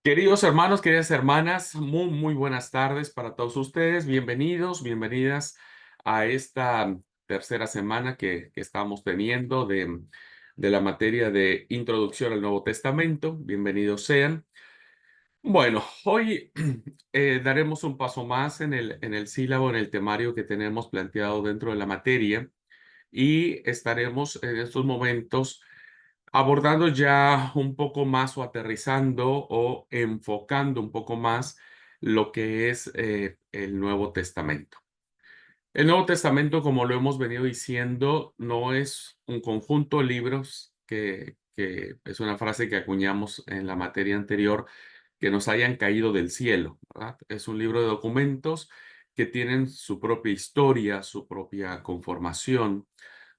Queridos hermanos, queridas hermanas, muy buenas tardes para todos ustedes. Bienvenidos, bienvenidas a esta tercera semana que estamos teniendo de la materia de Introducción al Nuevo Testamento. Bienvenidos sean. Bueno, hoy daremos un paso más en el sílabo, en el temario que tenemos planteado dentro de la materia y estaremos en estos momentos abordando ya un poco más o aterrizando o enfocando un poco más lo que es el Nuevo Testamento. El Nuevo Testamento, como lo hemos venido diciendo, no es un conjunto de libros que es una frase que acuñamos en la materia anterior, que nos hayan caído del cielo, ¿verdad? Es un libro de documentos que tienen su propia historia, su propia conformación,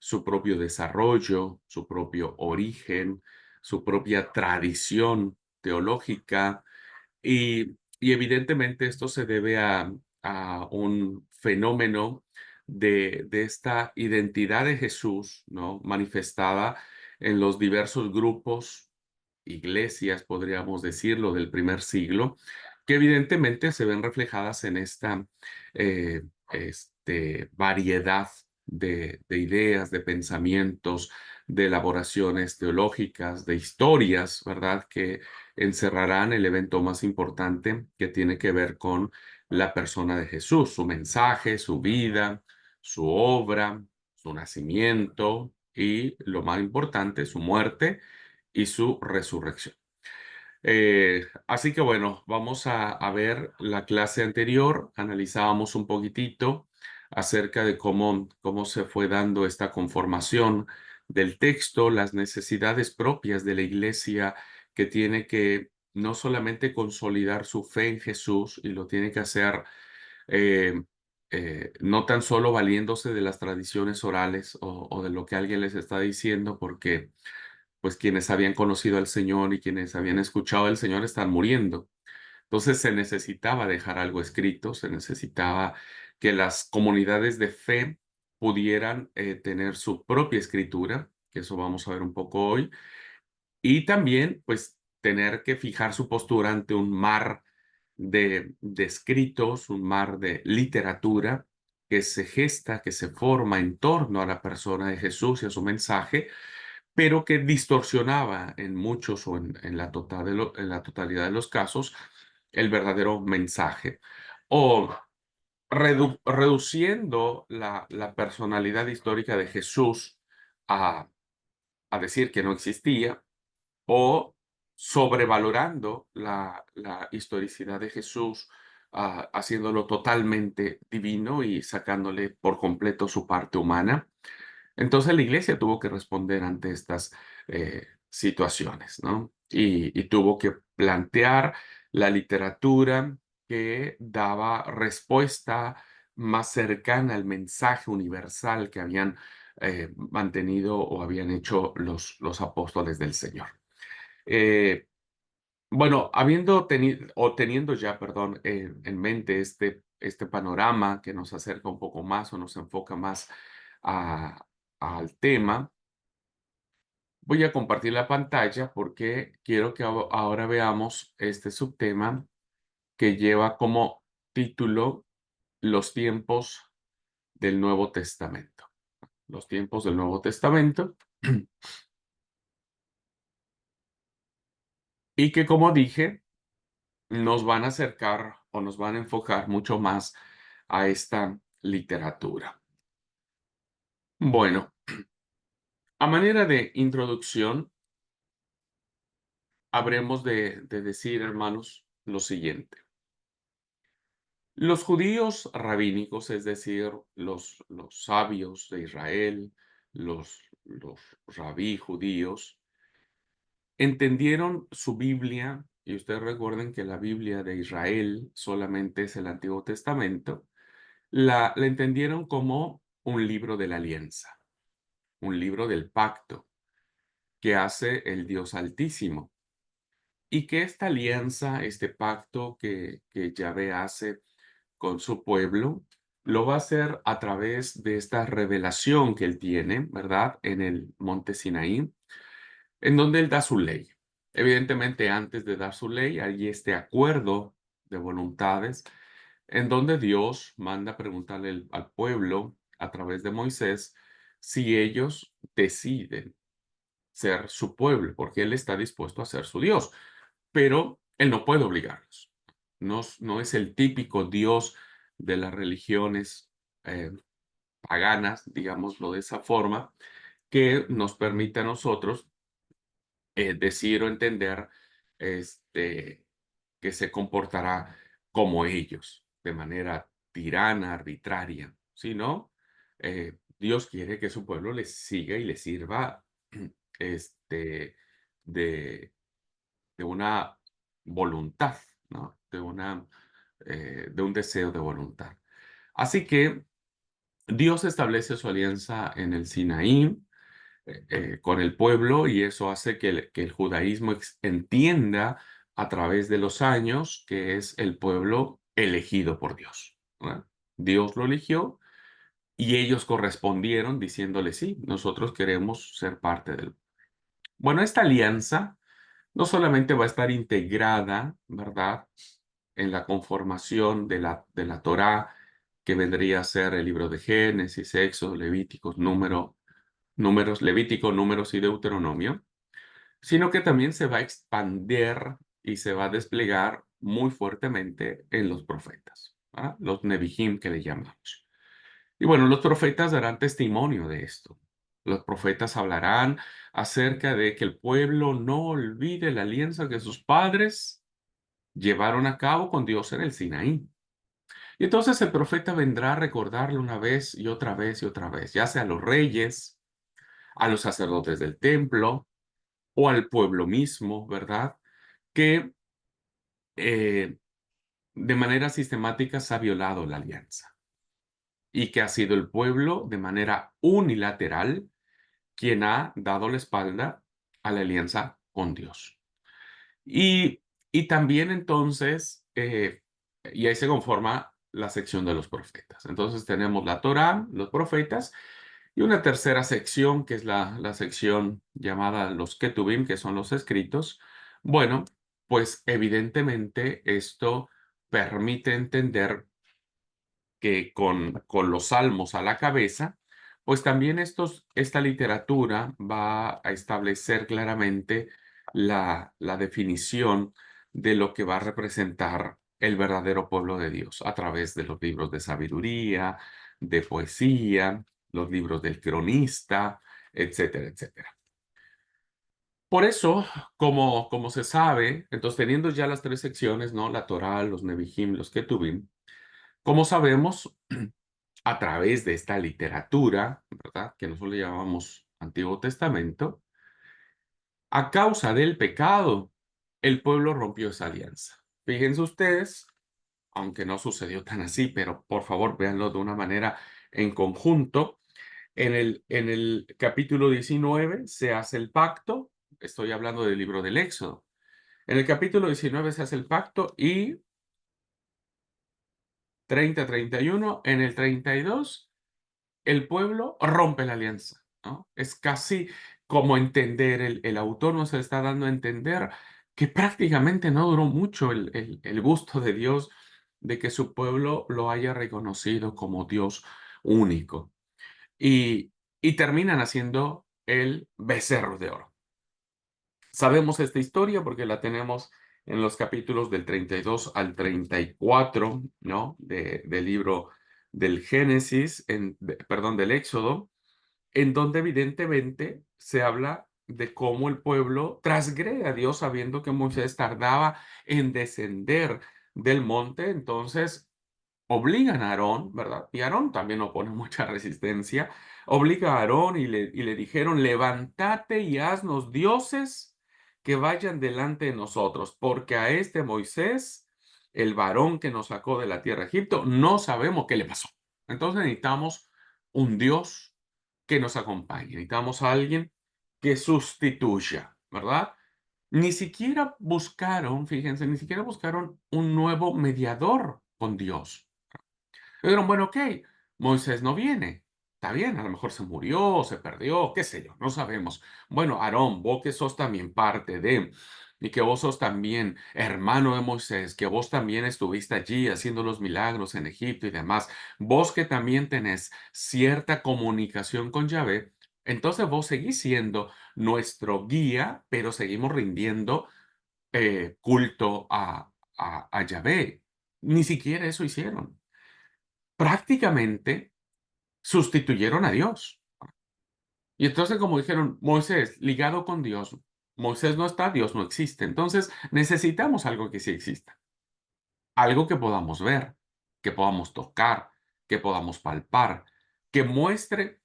su propio desarrollo, su propio origen, su propia tradición teológica y evidentemente esto se debe a un fenómeno de esta identidad de Jesús, ¿no? Manifestada en los diversos grupos, iglesias, podríamos decirlo, del primer siglo, que evidentemente se ven reflejadas en esta eh, variedad de ideas, de pensamientos, de elaboraciones teológicas, de historias, ¿verdad? Que encerrarán el evento más importante que tiene que ver con la persona de Jesús, su mensaje, su vida, su obra, su nacimiento y, lo más importante, su muerte y su resurrección. Así que bueno, vamos a ver la clase anterior. Analizábamos un poquitito acerca de cómo se fue dando esta conformación del texto, las necesidades propias de la iglesia que tiene que no solamente consolidar su fe en Jesús y lo tiene que hacer eh, no tan solo valiéndose de las tradiciones orales o de lo que alguien les está diciendo, porque pues quienes habían conocido al Señor y quienes habían escuchado al Señor están muriendo. Entonces se necesitaba dejar algo escrito, se necesitaba que las comunidades de fe pudieran tener su propia escritura, que eso vamos a ver un poco hoy, y también pues tener que fijar su postura ante un mar de escritos, un mar de literatura que se gesta, que se forma en torno a la persona de Jesús y a su mensaje, pero que distorsionaba en muchos o en en la totalidad de los casos el verdadero mensaje o reduciendo la personalidad histórica de Jesús a, a decir que no existía o sobrevalorando la historicidad de Jesús, haciéndolo totalmente divino y sacándole por completo su parte humana. Entonces la iglesia tuvo que responder ante estas situaciones, ¿no? Y tuvo que plantear la literatura que daba respuesta más cercana al mensaje universal que habían mantenido o habían hecho los apóstoles del Señor. Eh, bueno, habiendo tenido o teniendo ya, perdón, en mente este panorama que nos acerca un poco más o nos enfoca más a- al tema, voy a compartir la pantalla porque quiero que ahora veamos este subtema que lleva como título Los tiempos del Nuevo Testamento. Los tiempos del Nuevo Testamento. Y que, como dije, nos van a acercar o nos van a enfocar mucho más a esta literatura. Bueno, a manera de introducción, habremos de decir, hermanos, lo siguiente. Los judíos rabínicos, es decir, los sabios de Israel, los rabí judíos, entendieron su Biblia, y ustedes recuerden que la Biblia de Israel solamente es el Antiguo Testamento, la entendieron como un libro de la alianza, un libro del pacto que hace el Dios Altísimo. Y que esta alianza, este pacto que Yahvé hace con su pueblo, lo va a hacer a través de esta revelación que él tiene, ¿verdad? En el monte Sinaí, en donde él da su ley. Evidentemente, antes de dar su ley, hay este acuerdo de voluntades en donde Dios manda preguntarle al pueblo a través de Moisés si ellos deciden ser su pueblo, porque Él está dispuesto a ser su Dios, pero Él no puede obligarlos. No, no es el típico Dios de las religiones eh, paganas, digámoslo de esa forma, que nos permite a nosotros decir o entender este, que se comportará como ellos, de manera tirana, arbitraria, sino Dios quiere que su pueblo le siga y le sirva este, de, de una voluntad, ¿no? De un deseo de voluntad. Así que Dios establece su alianza en el Sinaí, con el pueblo, y eso hace que el judaísmo entienda a través de los años que es el pueblo elegido por Dios, ¿verdad? Dios lo eligió y ellos correspondieron diciéndole, sí, nosotros queremos ser parte del... Bueno, esta alianza no solamente va a estar integrada, ¿verdad?, en la conformación de la Torá, que vendría a ser el libro de Génesis, Éxodo, Levíticos, Números, Levítico, Números y Deuteronomio, sino que también se va a expandir y se va a desplegar muy fuertemente en los profetas, ¿verdad? Los Nebijim que le llamamos. Y bueno, los profetas darán testimonio de esto. Los profetas hablarán acerca de que el pueblo no olvide la alianza que sus padres llevaron a cabo con Dios en el Sinaí. Y entonces el profeta vendrá a recordarle una vez y otra vez y otra vez, ya sea a los reyes, a los sacerdotes del templo o al pueblo mismo, ¿verdad? Que eh, de manera sistemática se ha violado la alianza y que ha sido el pueblo de manera unilateral quien ha dado la espalda a la alianza con Dios. Y, y también entonces, y ahí se conforma la sección de los profetas. Entonces tenemos la Torá, los profetas, y una tercera sección, que es la sección llamada los Ketubim, que son los escritos. Bueno, pues evidentemente esto permite entender que con los salmos a la cabeza, pues también esta literatura va a establecer claramente la definición de lo que va a representar el verdadero pueblo de Dios a través de los libros de sabiduría, de poesía, los libros del cronista, etcétera, etcétera. Por eso, como se sabe, entonces teniendo ya las tres secciones, ¿no? La Torá, los Nebijim, los Ketubim, como sabemos, a través de esta literatura, ¿verdad?, que nosotros le llamamos Antiguo Testamento, a causa del pecado, el pueblo rompió esa alianza. Fíjense ustedes, aunque no sucedió tan así, pero por favor véanlo de una manera en conjunto. En el capítulo 19 se hace el pacto, estoy hablando del libro del Éxodo. En el capítulo 19 se hace el pacto y 30, 31, en el 32 el pueblo rompe la alianza, ¿no? Es casi como entender, el autor nos está dando a entender que prácticamente no duró mucho el gusto de Dios de que su pueblo lo haya reconocido como Dios único. Y, y terminan haciendo el becerro de oro. Sabemos esta historia porque la tenemos en los capítulos del 32 al 34, ¿no? Del libro del Génesis, perdón, del Éxodo, en donde evidentemente se habla de cómo el pueblo transgrede a Dios sabiendo que Moisés tardaba en descender del monte, entonces obligan a Aarón, ¿verdad? Y Aarón también opone mucha resistencia, obliga a Aarón y le dijeron, levántate y haznos dioses que vayan delante de nosotros, porque a este Moisés, el varón que nos sacó de la tierra de Egipto, no sabemos qué le pasó. Entonces necesitamos un Dios que nos acompañe, necesitamos a alguien que sustituya, ¿verdad? Ni siquiera buscaron, fíjense, ni siquiera buscaron un nuevo mediador con Dios. Dijeron, bueno, ok, Moisés no viene. Está bien, a lo mejor se murió, se perdió, qué sé yo, no sabemos. Bueno, Aarón, vos que sos también parte de... y que vos sos también hermano de Moisés, que vos también estuviste allí haciendo los milagros en Egipto y demás, vos que también tenés cierta comunicación con Yahvé, entonces vos seguís siendo nuestro guía, pero seguimos rindiendo culto a Yahvé. Ni siquiera eso hicieron. Prácticamente sustituyeron a Dios. Y entonces, como dijeron, Moisés, ligado con Dios, Moisés no está, Dios no existe. Entonces, necesitamos algo que sí exista, algo que podamos ver, que podamos tocar, que podamos palpar, que muestre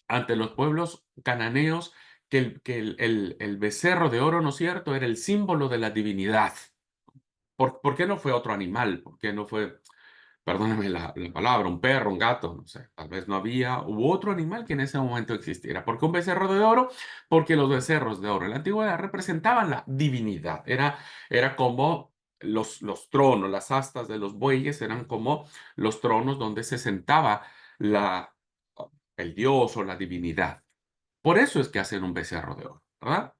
ante los pueblos cananeos que el becerro de oro, ¿no es cierto?, era el símbolo de la divinidad. ¿Por qué no fue otro animal? ¿Por qué no fue, perdóneme la palabra, un perro, un gato? No sé, tal vez no había, hubo otro animal que en ese momento existiera. ¿Por qué un becerro de oro? Porque los becerros de oro en la antigüedad representaban la divinidad. Era como los tronos, las astas de los bueyes eran como los tronos donde se sentaba la, el dios o la divinidad. Por eso es que hacen un becerro de oro, ¿verdad?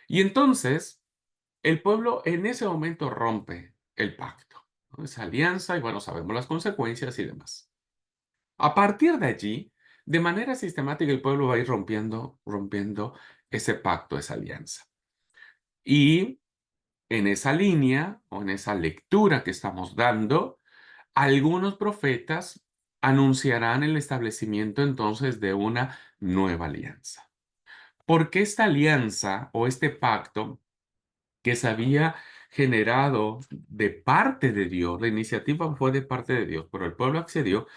Y entonces el pueblo en ese momento rompe el pacto, ¿no? Esa alianza, y bueno, sabemos las consecuencias y demás. A partir de allí, de manera sistemática, el pueblo va a ir rompiendo ese pacto, esa alianza. Y en esa línea o en esa lectura que estamos dando, algunos profetas anunciarán el establecimiento entonces de una nueva alianza. Porque esta alianza o este pacto que se había generado de parte de Dios, la iniciativa fue de parte de Dios, pero el pueblo accedió,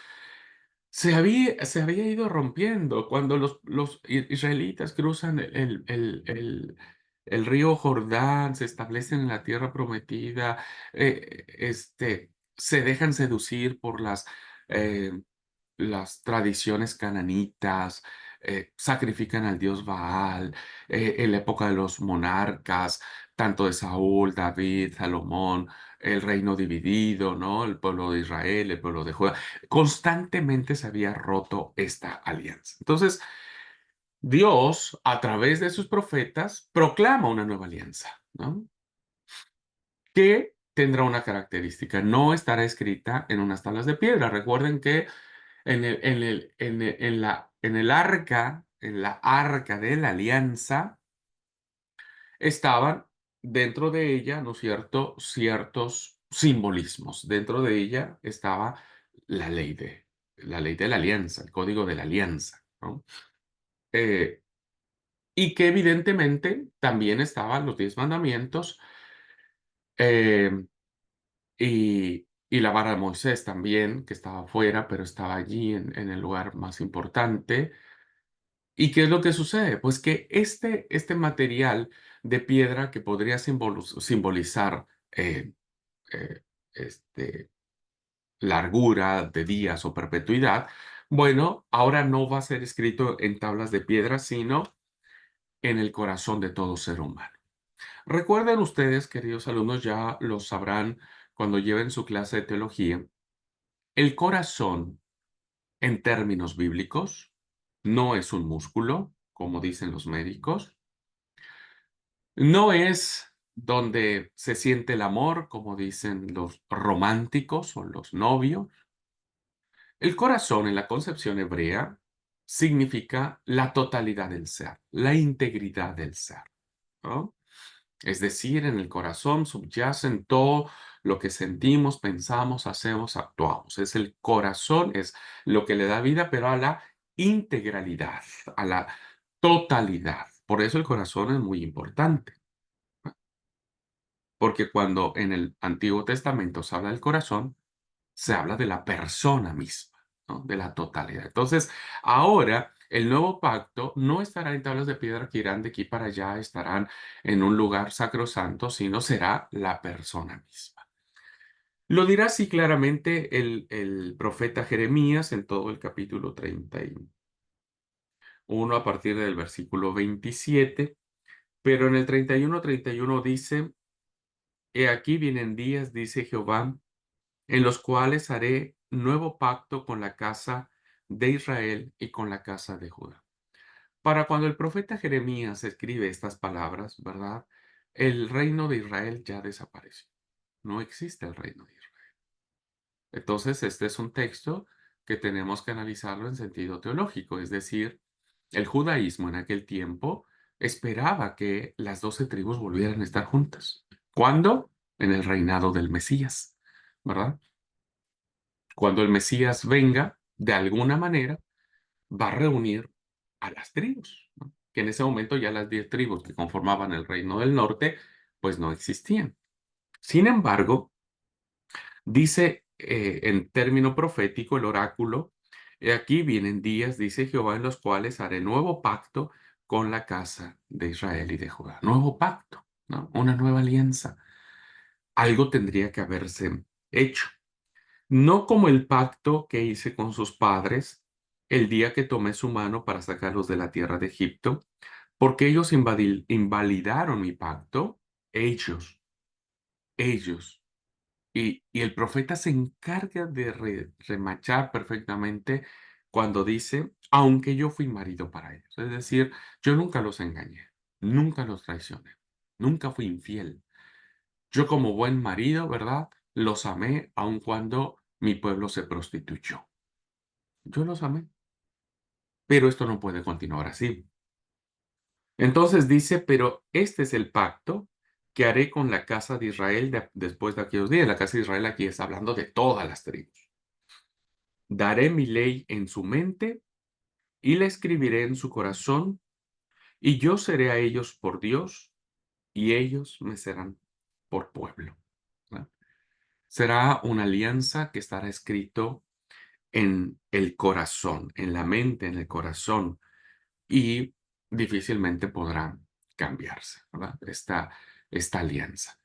se había ido rompiendo cuando los israelitas cruzan el río Jordán, se establecen en la tierra prometida, se dejan seducir por eh, las tradiciones cananitas, sacrifican al dios Baal, en la época de los monarcas, tanto de Saúl, David, Salomón, el reino dividido, ¿no? El pueblo de Israel, el pueblo de Judá. Constantemente se había roto esta alianza. Entonces, Dios, a través de sus profetas, proclama una nueva alianza, ¿no? Que tendrá una característica, no estará escrita en unas tablas de piedra. Recuerden que en la arca de la alianza, estaban dentro de ella, ¿no es cierto?, ciertos simbolismos. Dentro de ella estaba la la ley de la alianza, el código de la alianza, ¿no? Eh, y que evidentemente también estaban los 10 mandamientos, em, y la vara de Moisés también, que estaba afuera, pero estaba allí en el lugar más importante. ¿Y qué es lo que sucede? Pues que este material de piedra que podría simbolizar eh, este, largura de días o perpetuidad, bueno, ahora no va a ser escrito en tablas de piedra, sino en el corazón de todo ser humano. Recuerden ustedes, queridos alumnos, ya lo sabrán cuando lleven su clase de teología, el corazón, en términos bíblicos, no es un músculo, como dicen los médicos. No es donde se siente el amor, como dicen los románticos o los novios. El corazón en la concepción hebrea significa la totalidad del ser, la integridad del ser, ¿no? Es decir, en el corazón subyacen todo lo que sentimos, pensamos, hacemos, actuamos. Es el corazón, es lo que le da vida, pero a la integralidad, a la totalidad. Por eso el corazón es muy importante. Porque cuando en el Antiguo Testamento se habla del corazón, se habla de la persona misma, ¿no? De la totalidad. Entonces, ahora el nuevo pacto no estará en tablas de piedra que irán de aquí para allá, estarán en un lugar sacrosanto, sino será la persona misma. Lo dirá así claramente el profeta Jeremías en todo el capítulo 31 a partir del versículo 27, pero en el 31 dice: He aquí vienen días, dice Jehová, en los cuales haré nuevo pacto con la casa de Israel y con la casa de Judá. Para cuando el profeta Jeremías escribe estas palabras, ¿verdad? el reino de Israel ya desapareció. No existe el reino de Israel. Entonces, este es un texto que tenemos que analizarlo en sentido teológico, es decir, el judaísmo en aquel tiempo esperaba que las 12 tribus volvieran a estar juntas. ¿Cuándo? En el reinado del Mesías, ¿verdad? Cuando el Mesías venga, de alguna manera, va a reunir a las tribus, ¿no? Que en ese momento ya las 10 tribus que conformaban el reino del norte, pues no existían. Sin embargo, dice en término profético el oráculo, "He aquí vienen días, dice Jehová, en los cuales haré nuevo pacto con la casa de Israel y de Judá". Nuevo pacto, ¿no? Una nueva alianza. Algo tendría que haberse hecho. No como el pacto que hice con sus padres el día que tomé su mano para sacarlos de la tierra de Egipto, porque ellos invalidaron mi pacto, ellos. Y el profeta se encarga de remachar perfectamente cuando dice, aunque yo fui marido para ellos. Es decir, yo nunca los engañé, nunca los traicioné, nunca fui infiel. Yo como buen marido, ¿verdad? Los amé aun cuando mi pueblo se prostituyó. Yo los amé, pero esto no puede continuar así. Entonces dice, pero este es el pacto que haré con la casa de Israel después de aquellos días. La casa de Israel aquí está hablando de todas las tribus. Daré mi ley en su mente y la escribiré en su corazón, y yo seré a ellos por Dios, y ellos me serán por pueblo, ¿no? Será una alianza que estará escrito en el corazón, en la mente, en el corazón, y difícilmente podrá cambiarse, ¿verdad? Esta alianza.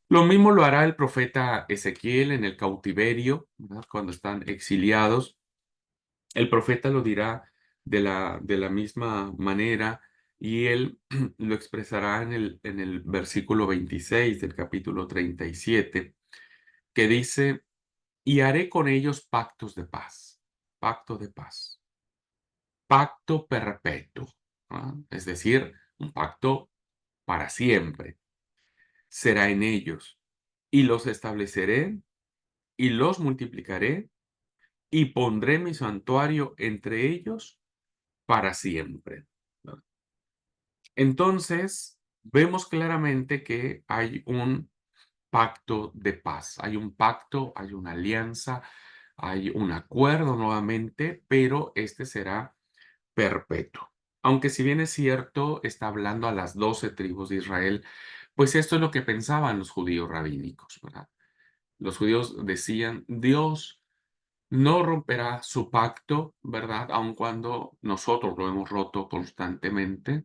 Lo mismo lo hará el profeta Ezequiel en el cautiverio, ¿verdad? Cuando están exiliados. El profeta lo dirá de la misma manera y él lo expresará en el versículo 26 del capítulo 37, que dice, y haré con ellos pacto de paz, pacto perpetuo, ¿ah? Es decir, un pacto para siempre. Será en ellos y los estableceré y los multiplicaré y pondré mi santuario entre ellos para siempre, ¿no? Entonces, vemos claramente que hay un pacto de paz, hay un pacto, hay una alianza, hay un acuerdo nuevamente, pero este será perpetuo. Aunque si bien es cierto, está hablando a las 12 tribus de Israel, pues esto es lo que pensaban los judíos rabínicos, ¿verdad? Los judíos decían, Dios no romperá su pacto, ¿verdad? Aun cuando nosotros lo hemos roto constantemente,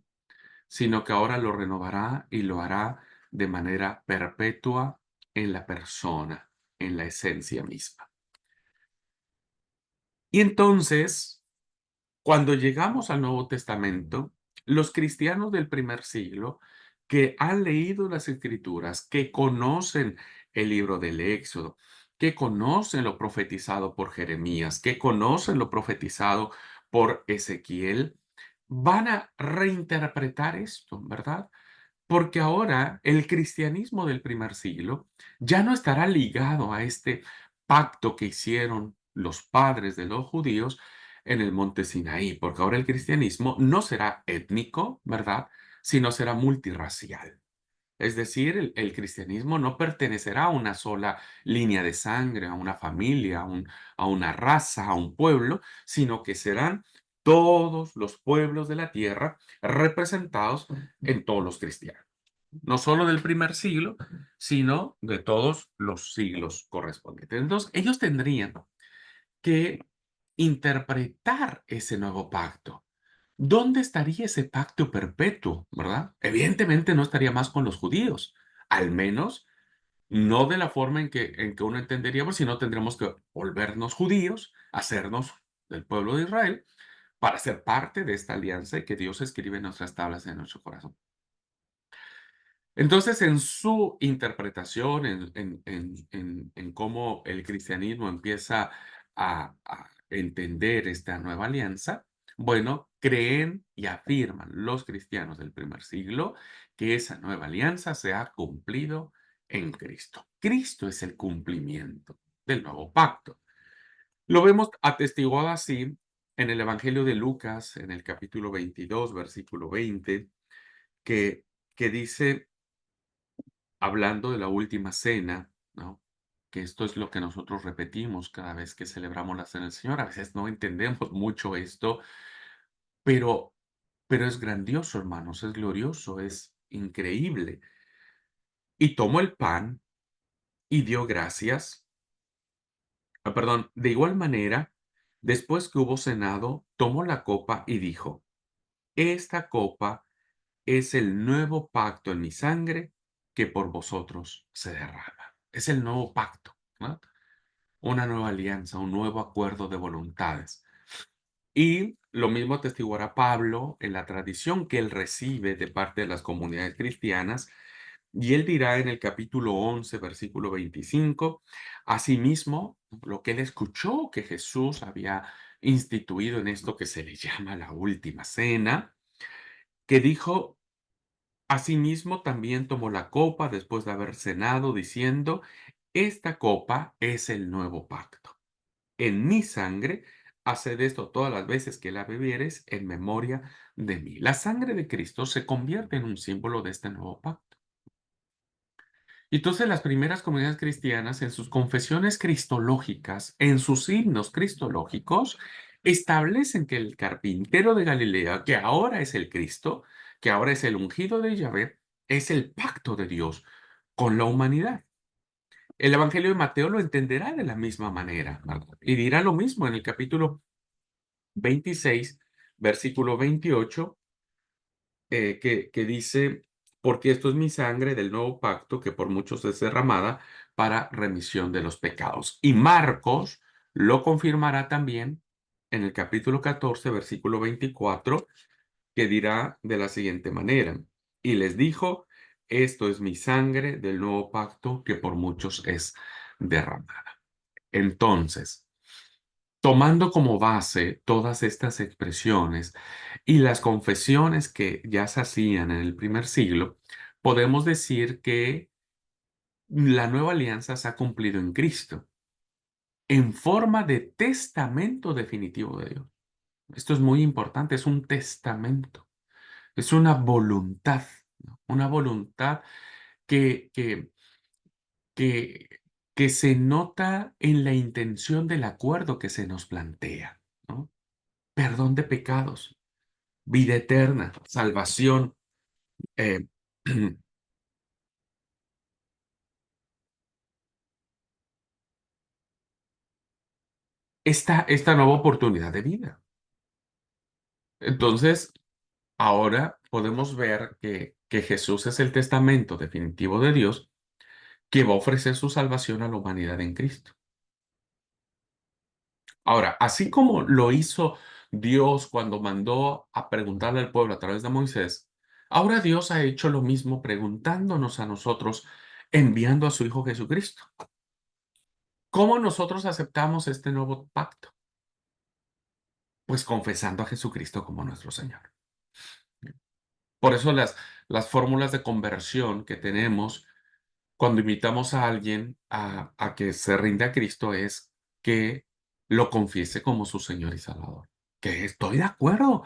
sino que ahora lo renovará y lo hará de manera perpetua en la persona, en la esencia misma. Y entonces, cuando llegamos al Nuevo Testamento, los cristianos del primer siglo que han leído las Escrituras, que conocen el libro del Éxodo, que conocen lo profetizado por Jeremías, que conocen lo profetizado por Ezequiel, van a reinterpretar esto, ¿verdad? Porque ahora el cristianismo del primer siglo ya no estará ligado a este pacto que hicieron los padres de los judíos en el monte Sinaí, porque ahora el cristianismo no será étnico, ¿verdad? Sino será multirracial. Es decir, el cristianismo no pertenecerá a una sola línea de sangre, a una familia, a una raza, a un pueblo, sino que serán todos los pueblos de la tierra representados en todos los cristianos. No solo del primer siglo, sino de todos los siglos correspondientes. Entonces, ellos tendrían que interpretar ese nuevo pacto. ¿Dónde estaría ese pacto perpetuo, verdad? Evidentemente no estaría más con los judíos, al menos no de la forma en que uno entendería, pues, si no tendremos que volvernos judíos, hacernos del pueblo de Israel, para ser parte de esta alianza que Dios escribe en nuestras tablas de nuestro corazón. Entonces, en su interpretación, en cómo el cristianismo empieza a entender esta nueva alianza, Bueno, creen y afirman los cristianos del primer siglo que esa nueva alianza se ha cumplido en Cristo. Cristo es el cumplimiento del nuevo pacto. Lo vemos atestiguado así en el Evangelio de Lucas, en el capítulo 22, versículo 20, que, que dice, hablando de la última cena, ¿no? Que esto es lo que nosotros repetimos cada vez que celebramos la cena del Señor. A veces no entendemos mucho esto, pero, pero es grandioso, hermanos, es glorioso, es increíble. Y tomó el pan y dio gracias. Perdón, de igual manera, después que hubo cenado, tomó la copa y dijo, esta copa es el nuevo pacto en mi sangre que por vosotros se derrama. Es el nuevo pacto, ¿no? Una nueva alianza, un nuevo acuerdo de voluntades. Y lo mismo atestiguará Pablo en la tradición que él recibe de parte de las comunidades cristianas. Y él dirá en el capítulo 11, versículo 25, asimismo, lo que él escuchó que Jesús había instituido en esto que se le llama la última cena, que dijo, asimismo también tomó la copa después de haber cenado, diciendo, esta copa es el nuevo pacto. En mi sangre, haced esto todas las veces que la bebieres en memoria de mí. La sangre de Cristo se convierte en un símbolo de este nuevo pacto. Y entonces las primeras comunidades cristianas, en sus confesiones cristológicas, en sus himnos cristológicos, establecen que el carpintero de Galilea, que ahora es el Cristo, que ahora es el ungido de Yahvé, es el pacto de Dios con la humanidad. El Evangelio de Mateo lo entenderá de la misma manera, ¿verdad? Y dirá lo mismo en el capítulo 26, versículo 28, que dice, porque esto es mi sangre del nuevo pacto que por muchos es derramada para remisión de los pecados. Y Marcos lo confirmará también en el capítulo 14, versículo 24, que dirá de la siguiente manera, y les dijo, esto es mi sangre del nuevo pacto que por muchos es derramada. Entonces, tomando como base todas estas expresiones y las confesiones que ya se hacían en el primer siglo, podemos decir que la nueva alianza se ha cumplido en Cristo en forma de testamento definitivo de Dios. Esto es muy importante, es un testamento, es una voluntad, ¿no? Una voluntad que, que, que, que se nota en la intención del acuerdo que se nos plantea, ¿no? Perdón de pecados, vida eterna, salvación. eh, esta nueva oportunidad de vida. Entonces, ahora podemos ver que Jesús es el testamento definitivo de Dios que va a ofrecer su salvación a la humanidad en Cristo. Ahora, así como lo hizo Dios cuando mandó a preguntarle al pueblo a través de Moisés, ahora Dios ha hecho lo mismo preguntándonos a nosotros, enviando a su Hijo Jesucristo. ¿Cómo nosotros aceptamos este nuevo pacto? Pues confesando a Jesucristo como nuestro Señor. Por eso las fórmulas de conversión que tenemos cuando invitamos a alguien a que se rinda a Cristo es que lo confiese como su Señor y Salvador. Que estoy de acuerdo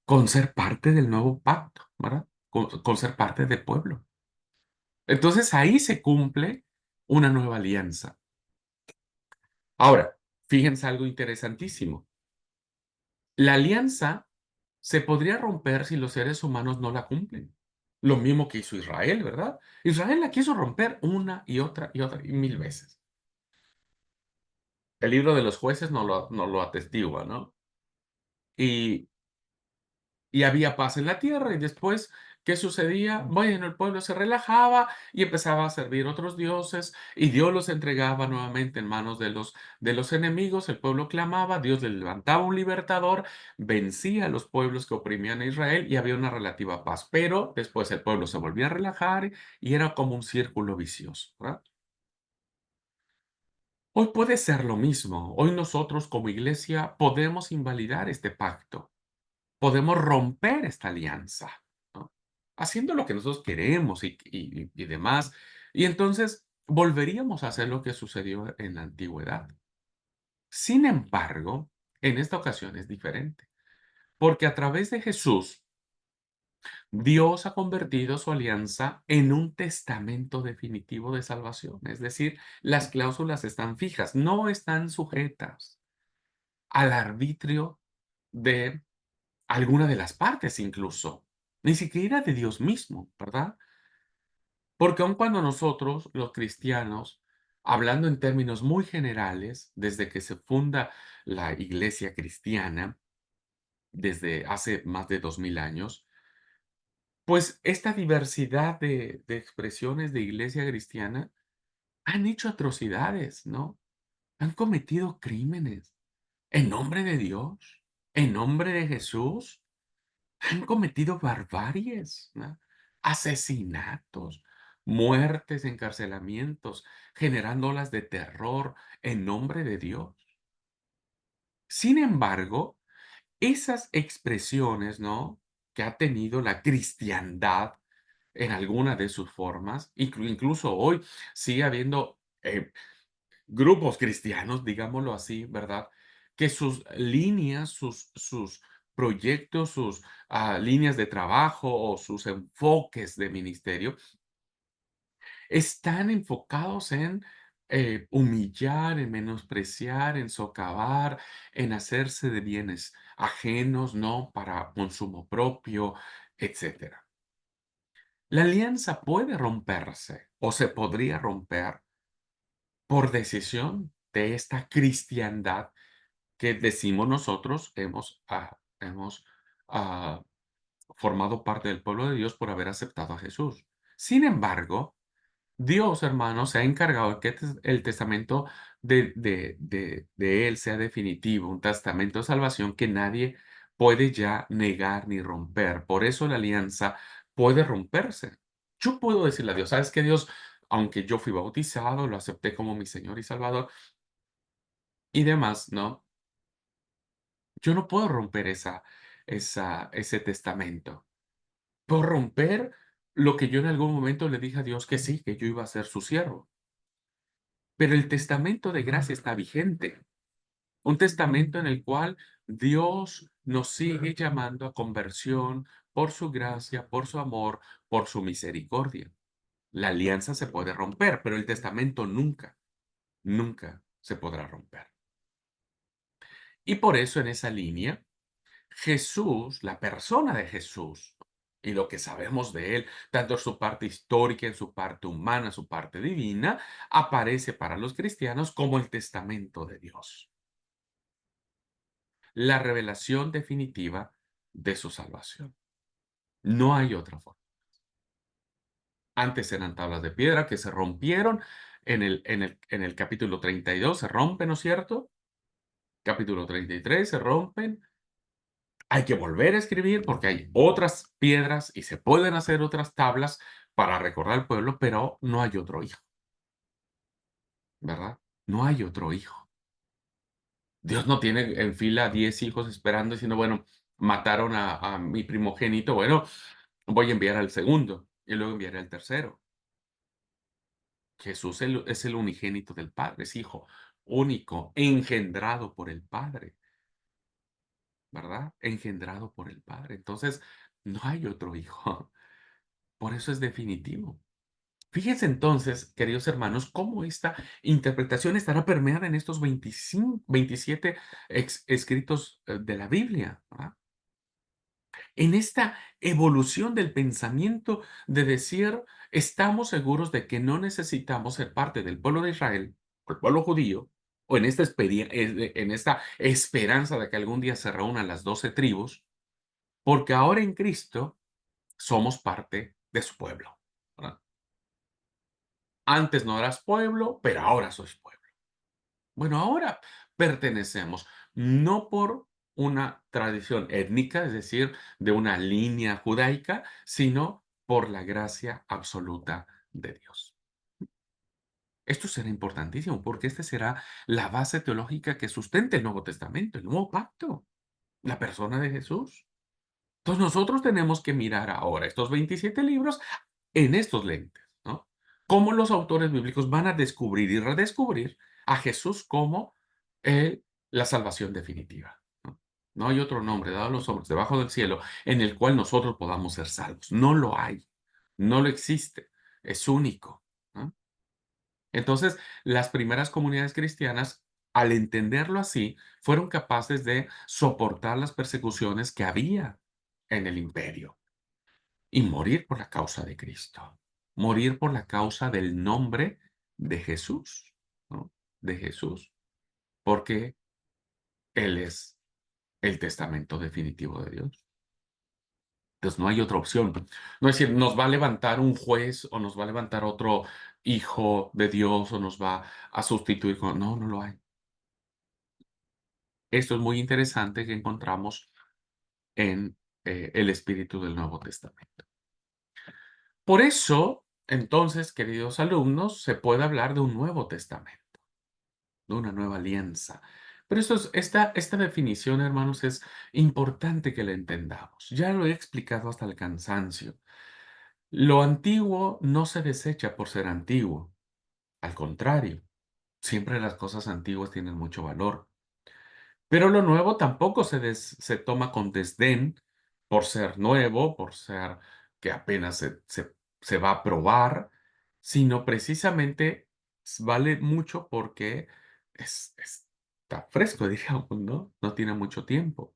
con ser parte del nuevo pacto, ¿verdad? Con ser parte del pueblo. Entonces ahí se cumple una nueva alianza. Ahora, fíjense algo interesantísimo. La alianza se podría romper si los seres humanos no la cumplen. Lo mismo que hizo Israel, ¿verdad? Israel la quiso romper una y otra y mil veces. El libro de los jueces no lo atestigua, ¿no? Y, y había paz en la tierra y después, ¿qué sucedía? Bueno, el pueblo se relajaba y empezaba a servir otros dioses y Dios los entregaba nuevamente en manos de los enemigos, el pueblo clamaba, Dios le levantaba un libertador, vencía a los pueblos que oprimían a Israel y había una relativa paz, pero después el pueblo se volvía a relajar y era como un círculo vicioso, ¿verdad? Hoy puede ser lo mismo. Hoy nosotros como iglesia podemos invalidar este pacto. podemos romper esta alianza, ¿no? Haciendo lo que nosotros queremos y demás. Y entonces volveríamos a hacer lo que sucedió en la antigüedad. Sin embargo, en esta ocasión es diferente, porque a través de Jesús, Dios ha convertido su alianza en un testamento definitivo de salvación. Es decir, las cláusulas están fijas, no están sujetas al arbitrio de alguna de las partes incluso, ni siquiera de Dios mismo, ¿verdad? Porque aun cuando nosotros, los cristianos, hablando en términos muy generales, desde que se funda la iglesia cristiana, desde hace más de 2000 años, pues esta diversidad de expresiones de iglesia cristiana han hecho atrocidades, ¿no? Han cometido crímenes en nombre de Dios, en nombre de Jesús. Han cometido barbaries, ¿no? Asesinatos, muertes, encarcelamientos, generando olas de terror en nombre de Dios. Sin embargo, esas expresiones, ¿no? Que ha tenido la cristiandad en alguna de sus formas, incluso hoy sigue habiendo grupos cristianos, digámoslo así, ¿verdad? Que sus líneas, sus proyectos, sus líneas de trabajo o sus enfoques de ministerio están enfocados en humillar, en menospreciar, en socavar, en hacerse de bienes ajenos, ¿no? Para consumo propio, etcétera. La alianza puede romperse o se podría romper por decisión de esta cristiandad que decimos nosotros hemos ah, formado parte del pueblo de Dios por haber aceptado a Jesús. Sin embargo, Dios, hermanos, se ha encargado de que el testamento de Él sea definitivo, un testamento de salvación que nadie puede ya negar ni romper. Por eso la alianza puede romperse. Yo puedo decirle a Dios, ¿sabes qué, Dios? Aunque yo fui bautizado, lo acepté como mi Señor y Salvador y demás, ¿no? Yo no puedo romper ese testamento. Puedo romper lo que yo en algún momento le dije a Dios que sí, que yo iba a ser su siervo. Pero el testamento de gracia está vigente. Un testamento en el cual Dios nos sigue llamando a conversión por su gracia, por su amor, por su misericordia. La alianza se puede romper, pero el testamento nunca, nunca se podrá romper. Y por eso en esa línea, Jesús, la persona de Jesús, y lo que sabemos de él, tanto en su parte histórica, en su parte humana, su parte divina, aparece para los cristianos como el testamento de Dios, la revelación definitiva de su salvación. No hay otra forma. Antes eran tablas de piedra que se rompieron en el capítulo 32, se rompen, ¿no es cierto? Capítulo 33, se rompen. Hay que volver a escribir porque hay otras piedras y se pueden hacer otras tablas para recordar al pueblo, pero no hay otro hijo, ¿verdad? No hay otro hijo. Dios no tiene en fila 10 hijos esperando diciendo, bueno, mataron a mi primogénito, bueno, voy a enviar al segundo y luego enviaré al tercero. Jesús es el unigénito del Padre, es hijo único, engendrado por el Padre, ¿verdad? Engendrado por el Padre. Entonces, no hay otro hijo. Por eso es definitivo. Fíjense entonces, queridos hermanos, cómo esta interpretación estará permeada en estos 25, 27 escritos de la Biblia, ¿verdad? En esta evolución del pensamiento de decir, estamos seguros de que no necesitamos ser parte del pueblo de Israel, o el pueblo judío, o en esta esperanza de que algún día se reúnan las 12 tribus, porque ahora en Cristo somos parte de su pueblo, ¿verdad? Antes no eras pueblo, pero ahora sois pueblo. Bueno, ahora pertenecemos no por una tradición étnica, es decir, de una línea judaica, sino por la gracia absoluta de Dios. Esto será importantísimo porque esta será la base teológica que sustente el Nuevo Testamento, el nuevo pacto, la persona de Jesús. Entonces nosotros tenemos que mirar ahora estos 27 libros en estos lentes, ¿no? Cómo los autores bíblicos van a descubrir y redescubrir a Jesús como la salvación definitiva, ¿no? No hay otro nombre dado a los hombres debajo del cielo en el cual nosotros podamos ser salvos. No lo hay, no lo existe, es único, ¿no? Entonces, las primeras comunidades cristianas, al entenderlo así, fueron capaces de soportar las persecuciones que había en el imperio y morir por la causa de Cristo, morir por la causa del nombre de Jesús, ¿no? De Jesús, porque Él es el testamento definitivo de Dios. Entonces no hay otra opción. No es decir, nos va a levantar un juez o nos va a levantar otro hijo de Dios o nos va a sustituir con... No, no lo hay. Esto es muy interesante que encontramos en el espíritu del Nuevo Testamento. Por eso, entonces, queridos alumnos, se puede hablar de un Nuevo Testamento, de una nueva alianza. Pero esta definición, hermanos, es importante que la entendamos. Ya lo he explicado hasta el cansancio. Lo antiguo no se desecha por ser antiguo. Al contrario, siempre las cosas antiguas tienen mucho valor. Pero lo nuevo tampoco se toma con desdén por ser nuevo, por ser que apenas se va a probar, sino precisamente vale mucho porque está fresco, diríamos, ¿no? No tiene mucho tiempo.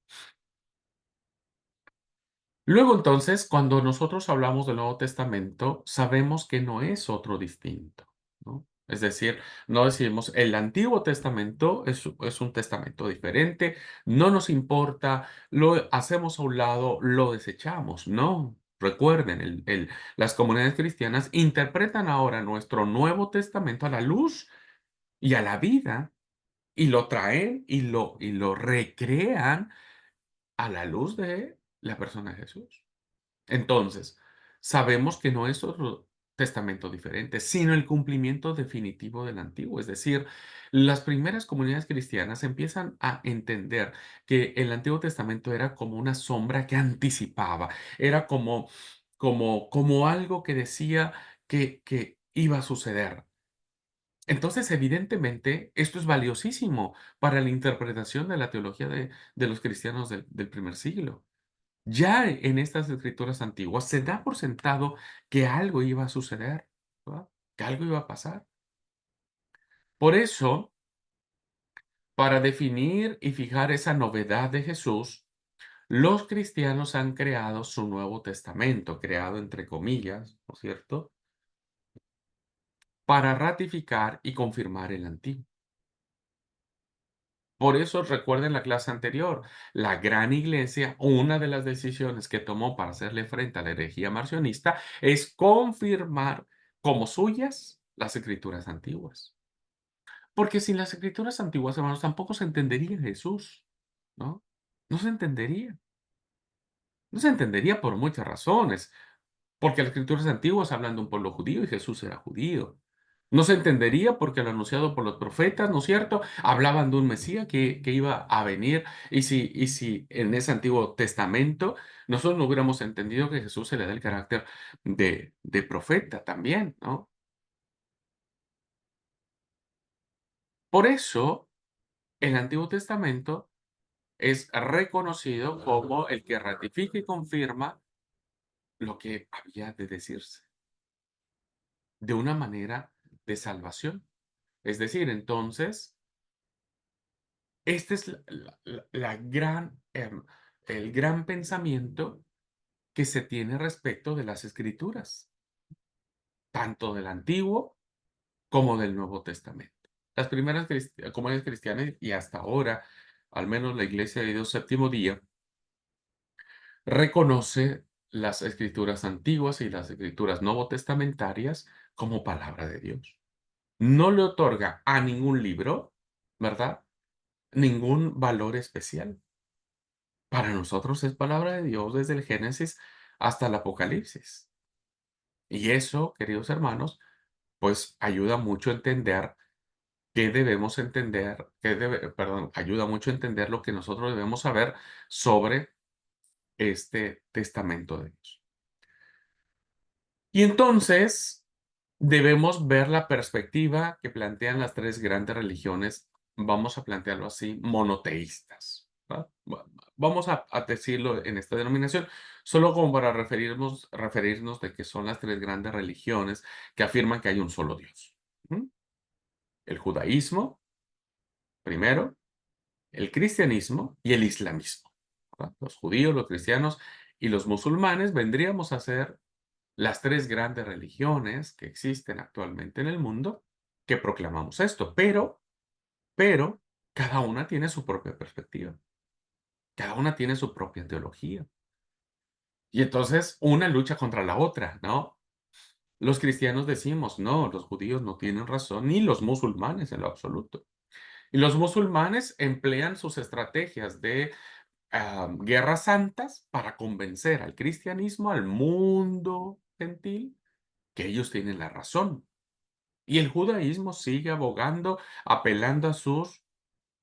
Luego, entonces, cuando nosotros hablamos del Nuevo Testamento, sabemos que no es otro distinto, ¿no? Es decir, no decimos el Antiguo Testamento es un testamento diferente, no nos importa, lo hacemos a un lado, lo desechamos. No, recuerden, las comunidades cristianas interpretan ahora nuestro Nuevo Testamento a la luz y a la vida y lo traen y lo recrean a la luz de la persona de Jesús. Entonces, sabemos que no es otro testamento diferente, sino el cumplimiento definitivo del antiguo. Es decir, las primeras comunidades cristianas empiezan a entender que el Antiguo Testamento era como una sombra que anticipaba, era como algo que decía que iba a suceder. Entonces, evidentemente, esto es valiosísimo para la interpretación de la teología de los cristianos del primer siglo. Ya en estas escrituras antiguas se da por sentado que algo iba a suceder, ¿verdad? Que algo iba a pasar. Por eso, para definir y fijar esa novedad de Jesús, los cristianos han creado su Nuevo Testamento, creado entre comillas, ¿no es cierto? Para ratificar y confirmar el Antiguo. Por eso recuerden la clase anterior, la gran iglesia, una de las decisiones que tomó para hacerle frente a la herejía marcionista es confirmar como suyas las escrituras antiguas. Porque sin las escrituras antiguas, hermanos, tampoco se entendería Jesús, ¿no? No se entendería. No se entendería por muchas razones. Porque las escrituras antiguas hablan de un pueblo judío y Jesús era judío. No se entendería porque lo anunciado por los profetas, ¿no es cierto? Hablaban de un Mesías que iba a venir. Y si en ese Antiguo Testamento nosotros no hubiéramos entendido que Jesús se le da el carácter de profeta también, ¿no? Por eso el Antiguo Testamento es reconocido como el que ratifica y confirma lo que había de decirse de una manera de salvación. Es decir, entonces, este es el gran pensamiento que se tiene respecto de las Escrituras, tanto del Antiguo como del Nuevo Testamento. Las primeras comunidades cristianas y hasta ahora, al menos la Iglesia de Dios Séptimo Día, reconoce las Escrituras antiguas y las Escrituras nuevo testamentarias como palabra de Dios. No le otorga a ningún libro, ¿verdad? Ningún valor especial. Para nosotros es palabra de Dios desde el Génesis hasta el Apocalipsis. Y eso, queridos hermanos, pues ayuda mucho a entender qué debemos entender, perdón, ayuda mucho a entender lo que nosotros debemos saber sobre este testamento de Dios. Y entonces debemos ver la perspectiva que plantean las tres grandes religiones, vamos a plantearlo así, monoteístas, ¿va? Vamos a decirlo en esta denominación, solo como para referirnos de que son las tres grandes religiones que afirman que hay un solo Dios. ¿Mm? El judaísmo, primero, el cristianismo y el islamismo. ¿Va? Los judíos, los cristianos y los musulmanes vendríamos a ser las tres grandes religiones que existen actualmente en el mundo que proclamamos esto, pero cada una tiene su propia perspectiva, cada una tiene su propia teología. Y entonces una lucha contra la otra, ¿no? Los cristianos decimos, no, los judíos no tienen razón, ni los musulmanes en lo absoluto. Y los musulmanes emplean sus estrategias de guerras santas para convencer al cristianismo, al mundo gentil, que ellos tienen la razón. Y el judaísmo sigue abogando, apelando a sus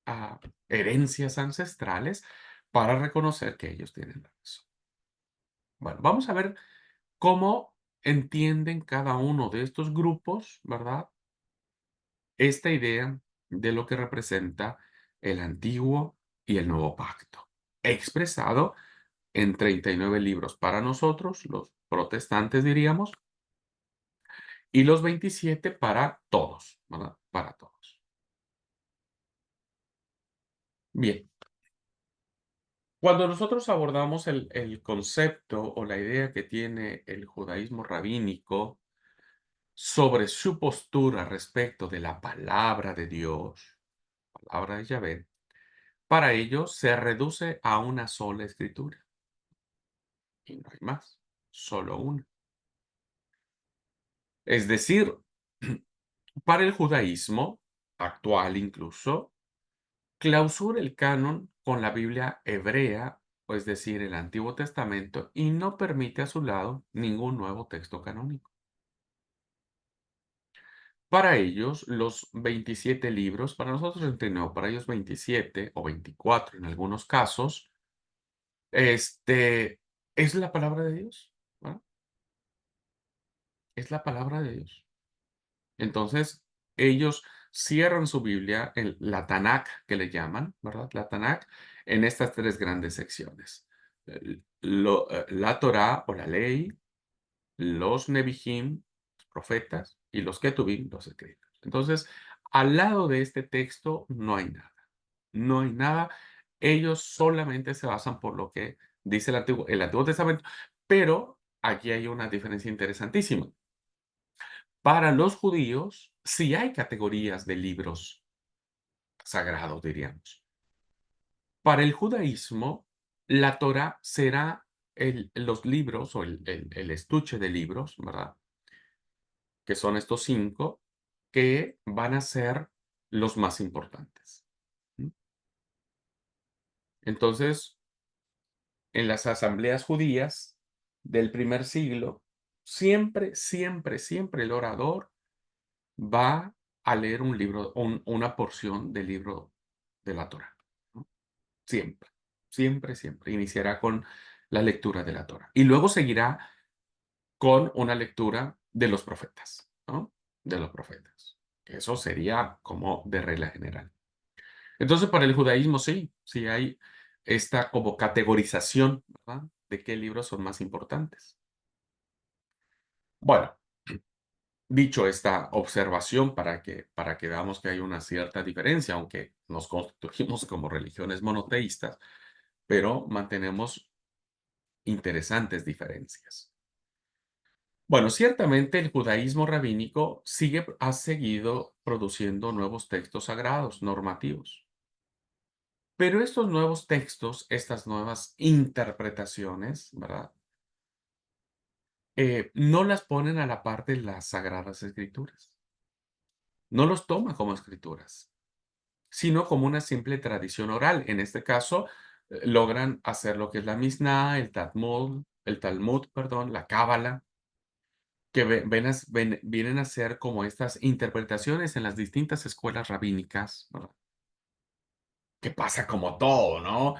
ah, herencias ancestrales para reconocer que ellos tienen la razón. Bueno, vamos a ver cómo entienden cada uno de estos grupos, ¿verdad? Esta idea de lo que representa el antiguo y el nuevo pacto, expresado en 39 libros para nosotros, los protestantes diríamos, y los 27 para todos, ¿verdad? Para todos. Bien, cuando nosotros abordamos el concepto o la idea que tiene el judaísmo rabínico sobre su postura respecto de la palabra de Dios, palabra de Yahvé, para ellos se reduce a una sola escritura y no hay más, solo una. Es decir, para el judaísmo actual incluso, clausura el canon con la Biblia hebrea, o es decir, el Antiguo Testamento, y no permite a su lado ningún nuevo texto canónico. Para ellos, los 27 libros, para nosotros 39, para ellos 27 o 24 en algunos casos, este, es la palabra de Dios, ¿verdad? Es la palabra de Dios. Entonces, ellos cierran su Biblia, la Tanakh, que le llaman, ¿verdad? La Tanakh, en estas tres grandes secciones. La Torá o la ley, los Nevi'im, los profetas, y los Ketuvim, los escritos. Entonces, al lado de este texto no hay nada. No hay nada. Ellos solamente se basan por lo que dice el Antiguo Testamento, pero aquí hay una diferencia interesantísima. Para los judíos, sí hay categorías de libros sagrados, diríamos. Para el judaísmo, la Torá será los libros o el estuche de libros, ¿verdad? Que son estos 5 que van a ser los más importantes. ¿Mm? Entonces, en las asambleas judías del primer siglo, siempre, siempre, siempre el orador va a leer un libro, una porción del libro de la Torá, ¿no? Siempre, siempre, siempre. Iniciará con la lectura de la Torá. Y luego seguirá con una lectura de los profetas, ¿no? De los profetas. Eso sería como de regla general. Entonces, para el judaísmo sí, sí hay esta como categorización, ¿verdad? De qué libros son más importantes. Bueno, dicho esta observación para que veamos que hay una cierta diferencia, aunque nos constituimos como religiones monoteístas, pero mantenemos interesantes diferencias. Bueno, ciertamente el judaísmo rabínico ha seguido produciendo nuevos textos sagrados, normativos. Pero estos nuevos textos, estas nuevas interpretaciones, ¿verdad? No las ponen a la par de las sagradas escrituras. No los toma como escrituras, sino como una simple tradición oral. En este caso, logran hacer lo que es la Mishnah, el Talmud, perdón, la Cábala, que vienen a ser como estas interpretaciones en las distintas escuelas rabínicas, ¿verdad? Que pasa como todo, ¿no?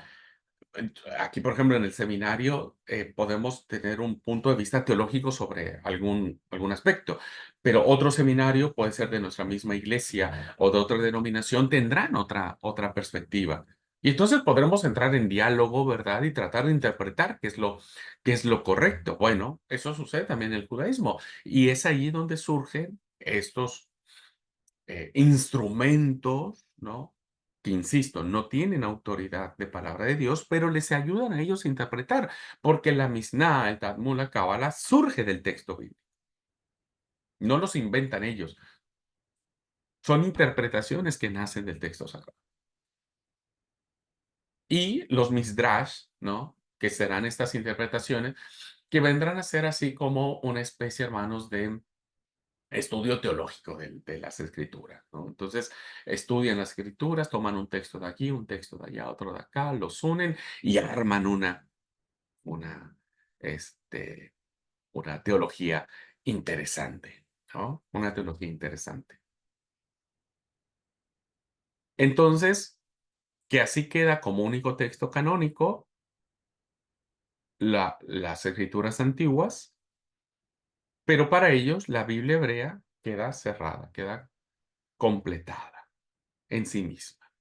Aquí, por ejemplo, en el seminario, podemos tener un punto de vista teológico sobre algún aspecto, pero otro seminario, puede ser de nuestra misma iglesia o de otra denominación, tendrán otra perspectiva. Y entonces podremos entrar en diálogo, ¿verdad? Y tratar de interpretar qué es lo correcto. Bueno, eso sucede también en el judaísmo. Y es ahí donde surgen estos instrumentos, ¿no? Que, insisto, no tienen autoridad de palabra de Dios, pero les ayudan a ellos a interpretar, porque la Misná, el Talmud, la Cábala, surge del texto bíblico. No los inventan ellos, son interpretaciones que nacen del texto sagrado. Y los Misdrash, ¿no? Que serán estas interpretaciones, que vendrán a ser así como una especie, hermanos, de estudio teológico de las escrituras, ¿no? Entonces, estudian las escrituras, toman un texto de aquí, un texto de allá, otro de acá, los unen y arman una, este, una teología interesante, ¿no? Una teología interesante. Entonces, que así queda como único texto canónico las escrituras antiguas, pero para ellos la Biblia hebrea queda cerrada, queda completada en sí misma.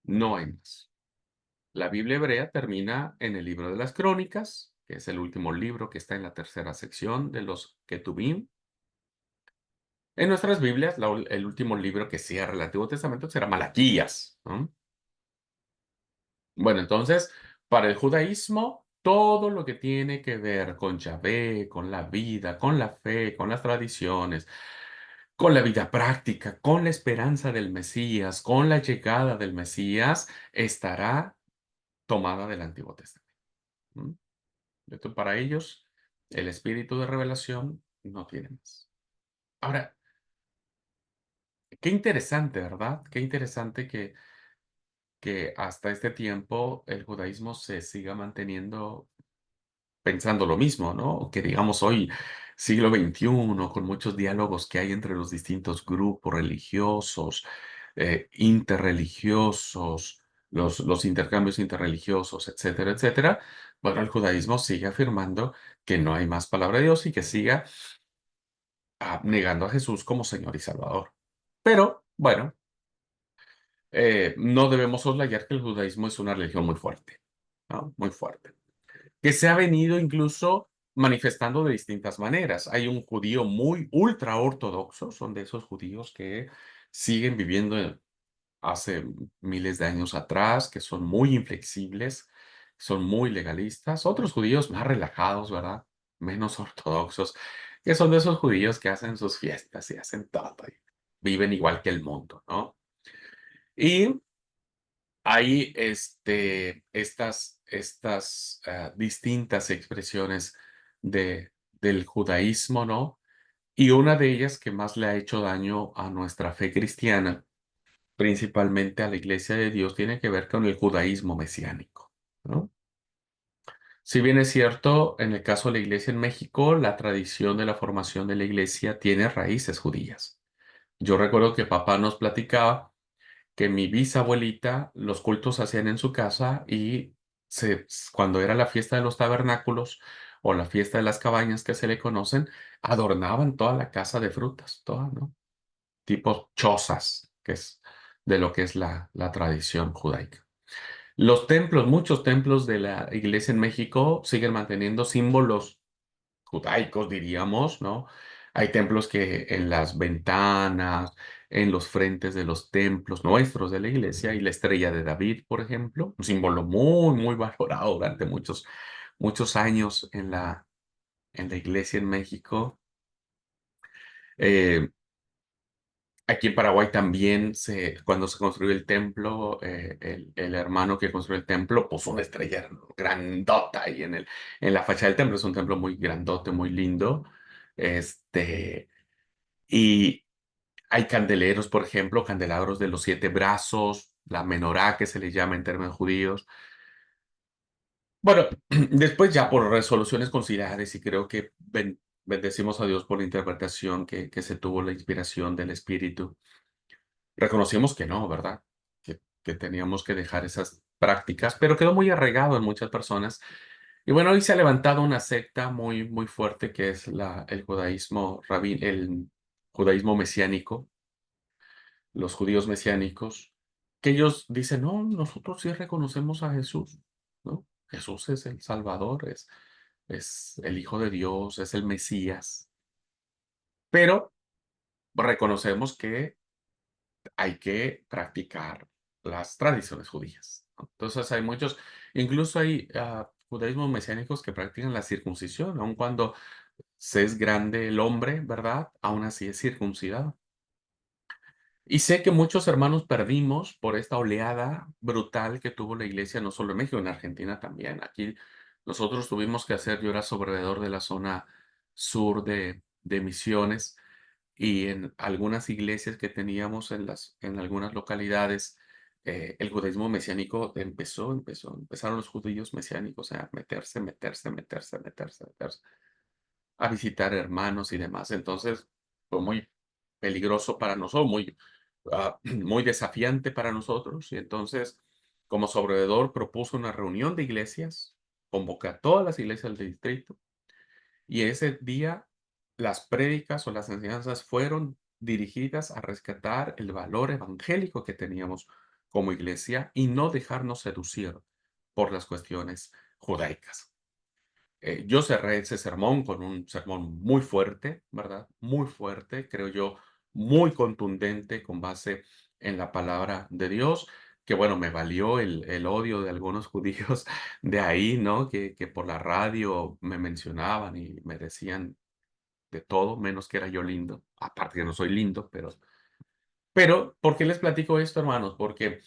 No hay más. La Biblia hebrea termina en el libro de las Crónicas, que es el último libro que está en la tercera sección de los Ketubim. En nuestras Biblias, el último libro que cierra el Antiguo Testamento será Malaquías, ¿no? Bueno, entonces, para el judaísmo, todo lo que tiene que ver con Yahvé, con la vida, con la fe, con las tradiciones, con la vida práctica, con la esperanza del Mesías, con la llegada del Mesías, estará tomada del Antiguo Testamento. ¿M? Esto para ellos, el espíritu de revelación no tiene más. Ahora, qué interesante, ¿verdad? Qué interesante que hasta este tiempo el judaísmo se siga manteniendo pensando lo mismo, ¿no? Que digamos hoy, siglo XXI, con muchos diálogos que hay entre los distintos grupos religiosos, interreligiosos, los intercambios interreligiosos, etcétera, etcétera. Bueno, el judaísmo sigue afirmando que no hay más palabra de Dios y que siga negando a Jesús como Señor y Salvador. Pero, bueno, no debemos soslayar que el judaísmo es una religión muy fuerte, ¿no? Muy fuerte, que se ha venido incluso manifestando de distintas maneras. Hay un judío muy ultra ortodoxo, son de esos judíos que siguen viviendo hace miles de años atrás, que son muy inflexibles, son muy legalistas. Otros judíos más relajados, ¿verdad? Menos ortodoxos, que son de esos judíos que hacen sus fiestas y hacen todo y viven igual que el mundo, ¿no? Y hay estas distintas expresiones del judaísmo, ¿no? Y una de ellas que más le ha hecho daño a nuestra fe cristiana, principalmente a la Iglesia de Dios, tiene que ver con el judaísmo mesiánico, ¿no? Si bien es cierto, en el caso de la Iglesia en México, la tradición de la formación de la Iglesia tiene raíces judías. Yo recuerdo que papá nos platicaba que mi bisabuelita, los cultos se hacían en su casa y cuando era la fiesta de los tabernáculos o la fiesta de las cabañas que se le conocen, adornaban toda la casa de frutas, toda, ¿no? Tipo chozas, que es de lo que es la tradición judaica. Los templos, muchos templos de la iglesia en México siguen manteniendo símbolos judaicos, diríamos, ¿no? Hay templos que en las ventanas, en los frentes de los templos nuestros de la iglesia, y la estrella de David, por ejemplo, un símbolo muy, muy valorado durante muchos, muchos años en la iglesia en México. Eh, Aquí en Paraguay también, cuando se construyó el templo, el hermano que construyó el templo puso una estrella grandota ahí en la fachada del templo. Es un templo muy grandote, muy lindo. Este, y hay candeleros, por ejemplo, candelabros de los 7 brazos, la menorá que se le llama en términos judíos. Bueno, después ya por resoluciones consideradas y creo que bendecimos a Dios por la interpretación que se tuvo, la inspiración del Espíritu. Reconocimos que no, ¿verdad? Que teníamos que dejar esas prácticas, pero quedó muy arraigado en muchas personas. Y bueno, hoy se ha levantado una secta muy, muy fuerte que es el judaísmo el judaísmo mesiánico, los judíos mesiánicos, que ellos dicen, no, nosotros sí reconocemos a Jesús, ¿no? Jesús es el Salvador, es el Hijo de Dios, es el Mesías, pero reconocemos que hay que practicar las tradiciones judías, ¿no? Entonces hay muchos, incluso hay judaísmos mesiánicos que practican la circuncisión, aun cuando se es grande el hombre, ¿verdad? Aún así es circuncidado. Y sé que muchos hermanos perdimos por esta oleada brutal que tuvo la iglesia, no solo en México, en Argentina también. Aquí nosotros tuvimos que hacer, yo era sobrevedor de la zona sur de Misiones, y en algunas iglesias que teníamos en algunas localidades, el judaísmo mesiánico empezaron los judíos mesiánicos a meterse a visitar hermanos y demás. Entonces, fue muy peligroso para nosotros, muy desafiante para nosotros. Y entonces, como sobrevedor, propuso una reunión de iglesias, convoqué a todas las iglesias del distrito, y ese día las prédicas o las enseñanzas fueron dirigidas a rescatar el valor evangélico que teníamos como iglesia y no dejarnos seducir por las cuestiones judaicas. Yo cerré ese sermón con un sermón muy fuerte, ¿verdad? Muy fuerte, creo yo, muy contundente con base en la palabra de Dios, que bueno, me valió el odio de algunos judíos de ahí, ¿no? Que por la radio me mencionaban y me decían de todo, menos que era yo lindo. Aparte que no soy lindo, pero, ¿por qué les platico esto, hermanos? Porque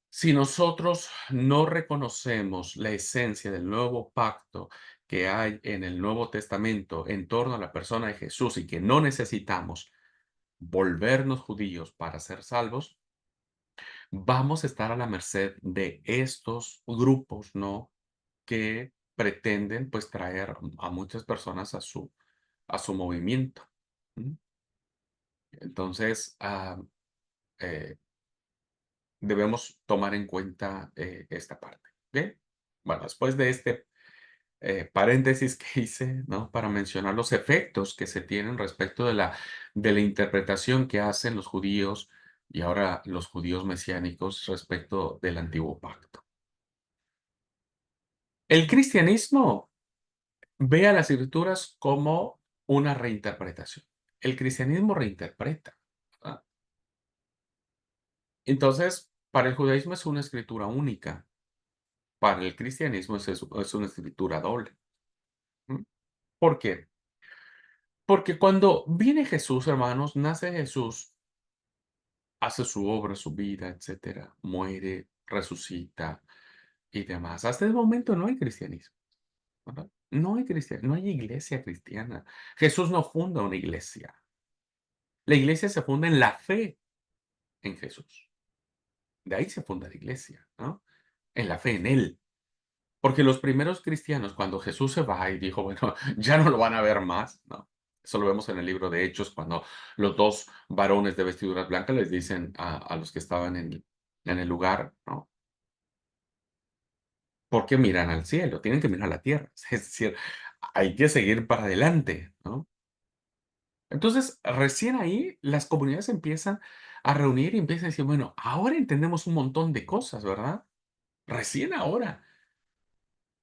si nosotros no reconocemos la esencia del nuevo pacto que hay en el Nuevo Testamento en torno a la persona de Jesús y que no necesitamos volvernos judíos para ser salvos, vamos a estar a la merced de estos grupos, ¿no? Que pretenden pues traer a muchas personas a su movimiento. ¿Mm? Entonces, eh, debemos tomar en cuenta esta parte. ¿Bien? Bueno, después de este paréntesis que hice, ¿no? Para mencionar los efectos que se tienen respecto de la interpretación que hacen los judíos y ahora los judíos mesiánicos respecto del antiguo pacto. El cristianismo ve a las escrituras como una reinterpretación. El cristianismo reinterpreta, ¿verdad? Entonces, para el judaísmo es una escritura única, para el cristianismo es una escritura doble. ¿Mm? ¿Por qué? Porque cuando viene Jesús, hermanos, nace Jesús, hace su obra, su vida, etcétera, muere, resucita y demás. Hasta el momento no hay cristianismo, ¿verdad? No hay iglesia cristiana. Jesús no funda una iglesia. La iglesia se funda en la fe en Jesús. De ahí se funda la iglesia, ¿no? En la fe en Él. Porque los primeros cristianos, cuando Jesús se va y dijo, bueno, ya no lo van a ver más, ¿no? Eso lo vemos en el libro de Hechos, cuando los dos varones de vestiduras blancas les dicen a los que estaban en el lugar, ¿no? ¿Por qué miran al cielo? Tienen que mirar a la tierra. Es decir, hay que seguir para adelante, ¿no? Entonces, recién ahí las comunidades empiezan a reunir y empiezan a decir, bueno, ahora entendemos un montón de cosas, ¿verdad? Recién ahora.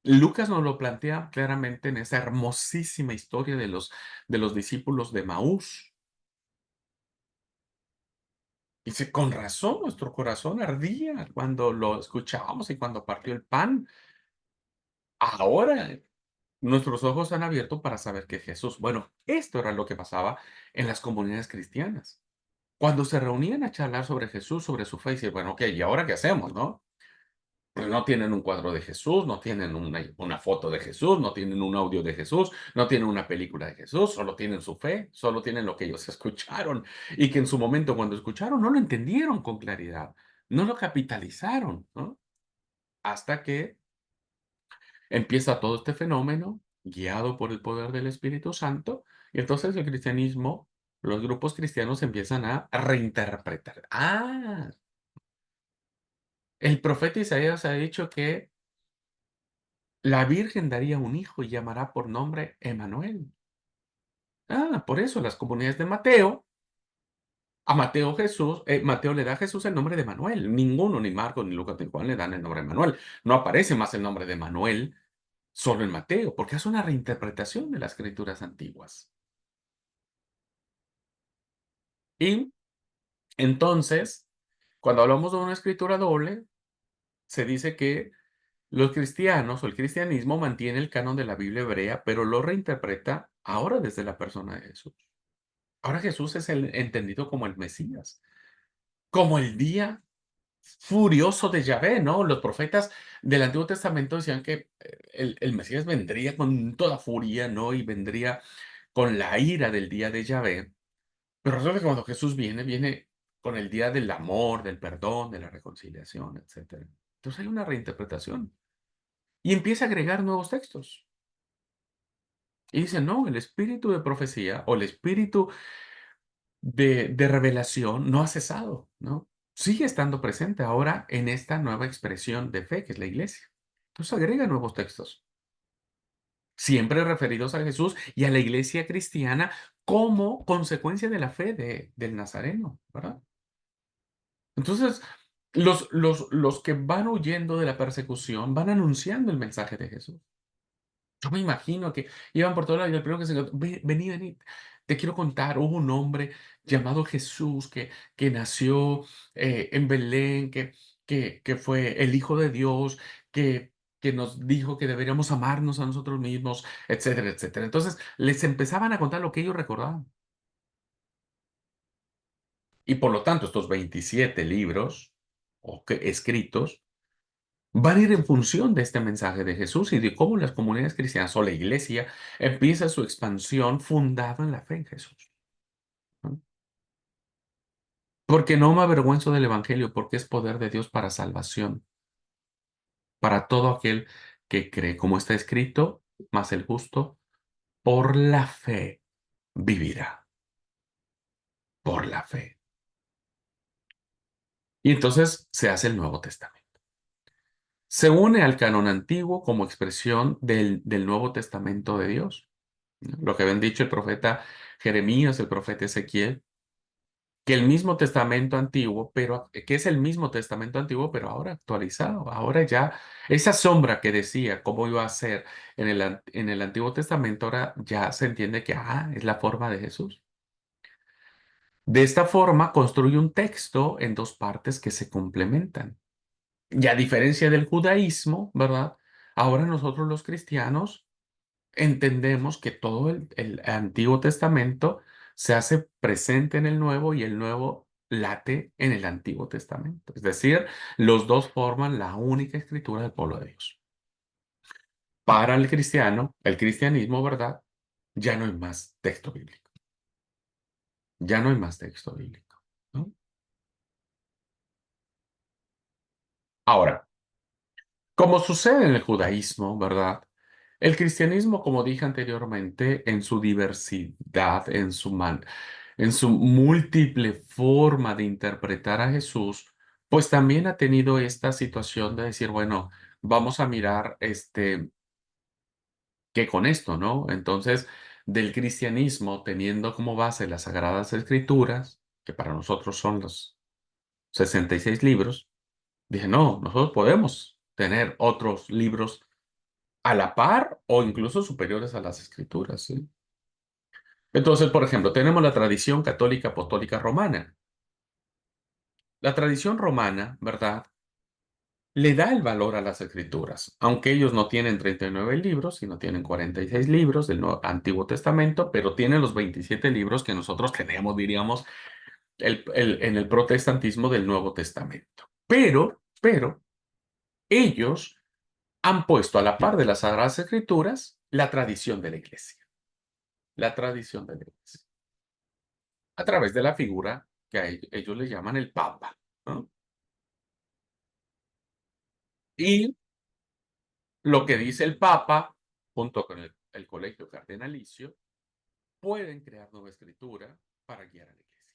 Lucas nos lo plantea claramente en esa hermosísima historia de los discípulos de Maús. Dice, con razón, nuestro corazón ardía cuando lo escuchábamos y cuando partió el pan. Ahora nuestros ojos han abierto para saber que Jesús, bueno, esto era lo que pasaba en las comunidades cristianas. Cuando se reunían a charlar sobre Jesús, sobre su fe, y decían, bueno, ok, ¿y ahora qué hacemos, no? Pues no tienen un cuadro de Jesús, no tienen una foto de Jesús, no tienen un audio de Jesús, no tienen una película de Jesús, solo tienen su fe, solo tienen lo que ellos escucharon y que en su momento cuando escucharon no lo entendieron con claridad, no lo capitalizaron, ¿no? Hasta que empieza todo este fenómeno guiado por el poder del Espíritu Santo y entonces el cristianismo, los grupos cristianos empiezan a reinterpretar. Ah, El profeta Isaías ha dicho que la Virgen daría un hijo y llamará por nombre Emanuel. Ah, por eso las comunidades de Mateo, a Mateo Jesús, Mateo le da a Jesús el nombre de Manuel. Ninguno, ni Marcos, ni Lucas, ni Juan le dan el nombre de Manuel. No aparece más el nombre de Manuel solo en Mateo, porque es una reinterpretación de las escrituras antiguas. Y entonces, cuando hablamos de una escritura doble, se dice que los cristianos o el cristianismo mantiene el canon de la Biblia hebrea, pero lo reinterpreta ahora desde la persona de Jesús. Ahora Jesús es el entendido como el Mesías, como el día furioso de Yahvé, ¿no? Los profetas del Antiguo Testamento decían que el Mesías vendría con toda furia, ¿no? Y vendría con la ira del día de Yahvé. Pero resulta que cuando Jesús viene, viene con el día del amor, del perdón, de la reconciliación, etcétera. Entonces hay una reinterpretación. Y empieza a agregar nuevos textos. Y dice, no, el espíritu de profecía o el espíritu de revelación no ha cesado, ¿no? Sigue estando presente ahora en esta nueva expresión de fe que es la iglesia. Entonces agrega nuevos textos, siempre referidos a Jesús y a la iglesia cristiana como consecuencia de la fe del Nazareno, ¿verdad? Entonces, los que van huyendo de la persecución van anunciando el mensaje de Jesús. Yo me imagino que iban por todo lado y el primero que se encontró, Vení, vení, te quiero contar, hubo un hombre llamado Jesús que nació en Belén, que fue el Hijo de Dios, que nos dijo que deberíamos amarnos a nosotros mismos, etcétera, etcétera. Entonces, les empezaban a contar lo que ellos recordaban. Y por lo tanto, estos 27 libros escritos van a ir en función de este mensaje de Jesús y de cómo las comunidades cristianas o la iglesia empieza su expansión fundada en la fe en Jesús, ¿no? Porque no me avergüenzo del evangelio, porque es poder de Dios para salvación, para todo aquel que cree, como está escrito, mas el justo por la fe vivirá, por la fe. Y entonces se hace el Nuevo Testamento. Se une al canon antiguo como expresión del Nuevo Testamento de Dios, ¿no? Lo que habían dicho el profeta Jeremías, el profeta Ezequiel, que el mismo Testamento antiguo, pero que es el mismo Testamento antiguo, pero ahora actualizado. Ahora ya esa sombra que decía cómo iba a ser en el Antiguo Testamento, ahora ya se entiende que es la forma de Jesús. De esta forma construye un texto en dos partes que se complementan. Y a diferencia del judaísmo, ¿verdad? Ahora nosotros los cristianos entendemos que todo el Antiguo Testamento se hace presente en el Nuevo y el Nuevo late en el Antiguo Testamento. Es decir, los dos forman la única escritura del pueblo de Dios. Para el cristiano, el cristianismo, ¿verdad? Ya no hay más texto bíblico. Ya no hay más texto bíblico, ¿no? Ahora, como sucede en el judaísmo, ¿verdad? El cristianismo, como dije anteriormente, en su diversidad, en su múltiple forma de interpretar a Jesús, pues también ha tenido esta situación de decir, bueno, vamos a mirar qué con esto, ¿no? Entonces, del cristianismo, teniendo como base las Sagradas Escrituras, que para nosotros son los 66 libros, dije, no, nosotros podemos tener otros libros a la par o incluso superiores a las escrituras, ¿sí? Entonces, por ejemplo, tenemos la tradición católica apostólica romana. La tradición romana, ¿verdad? Le da el valor a las escrituras, aunque ellos no tienen 39 libros, sino tienen 46 libros del Antiguo Testamento, pero tienen los 27 libros que nosotros tenemos, diríamos, en el protestantismo del Nuevo Testamento. Pero, ellos han puesto a la par de las Sagradas Escrituras la tradición de la Iglesia. La tradición de la Iglesia. A través de la figura que ellos le llaman el Papa, ¿no? Y lo que dice el Papa, junto con el Colegio Cardenalicio, pueden crear nueva escritura para guiar a la Iglesia.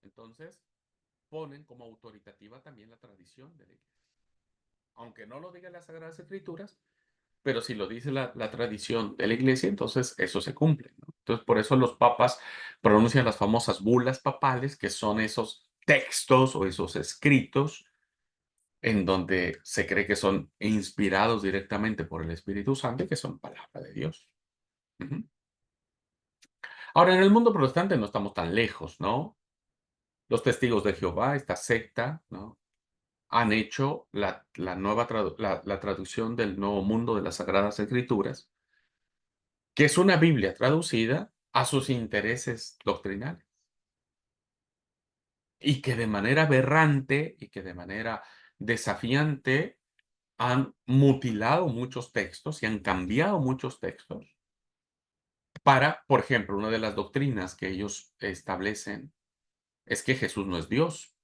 Entonces, ponen como autoritativa también la tradición de la iglesia. Aunque no lo digan las Sagradas Escrituras, pero si lo dice la tradición de la iglesia, entonces eso se cumple, ¿no? Entonces, por eso los papas pronuncian las famosas bulas papales, que son esos textos o esos escritos en donde se cree que son inspirados directamente por el Espíritu Santo y que son palabra de Dios. Ujú. Ahora, en el mundo protestante no estamos tan lejos, ¿no? Los testigos de Jehová, esta secta, ¿no? Han hecho la nueva la traducción del Nuevo Mundo de las Sagradas Escrituras, que es una Biblia traducida a sus intereses doctrinales, y que de manera aberrante y que de manera desafiante han mutilado muchos textos y han cambiado muchos textos para, por ejemplo, una de las doctrinas que ellos establecen es que Jesús no es Dios.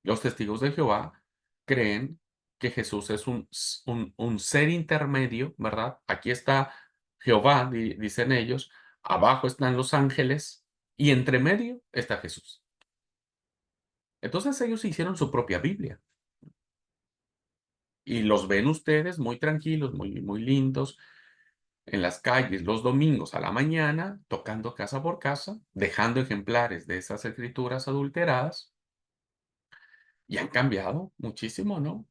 Los testigos de Jehová creen que Jesús es un ser intermedio, ¿verdad? Aquí está Jehová, dicen ellos, abajo están los ángeles y entre medio está Jesús. Entonces ellos hicieron su propia Biblia y los ven ustedes muy tranquilos, muy lindos en las calles los domingos a la mañana, tocando casa por casa, dejando ejemplares de esas escrituras adulteradas y han cambiado muchísimo, ¿no?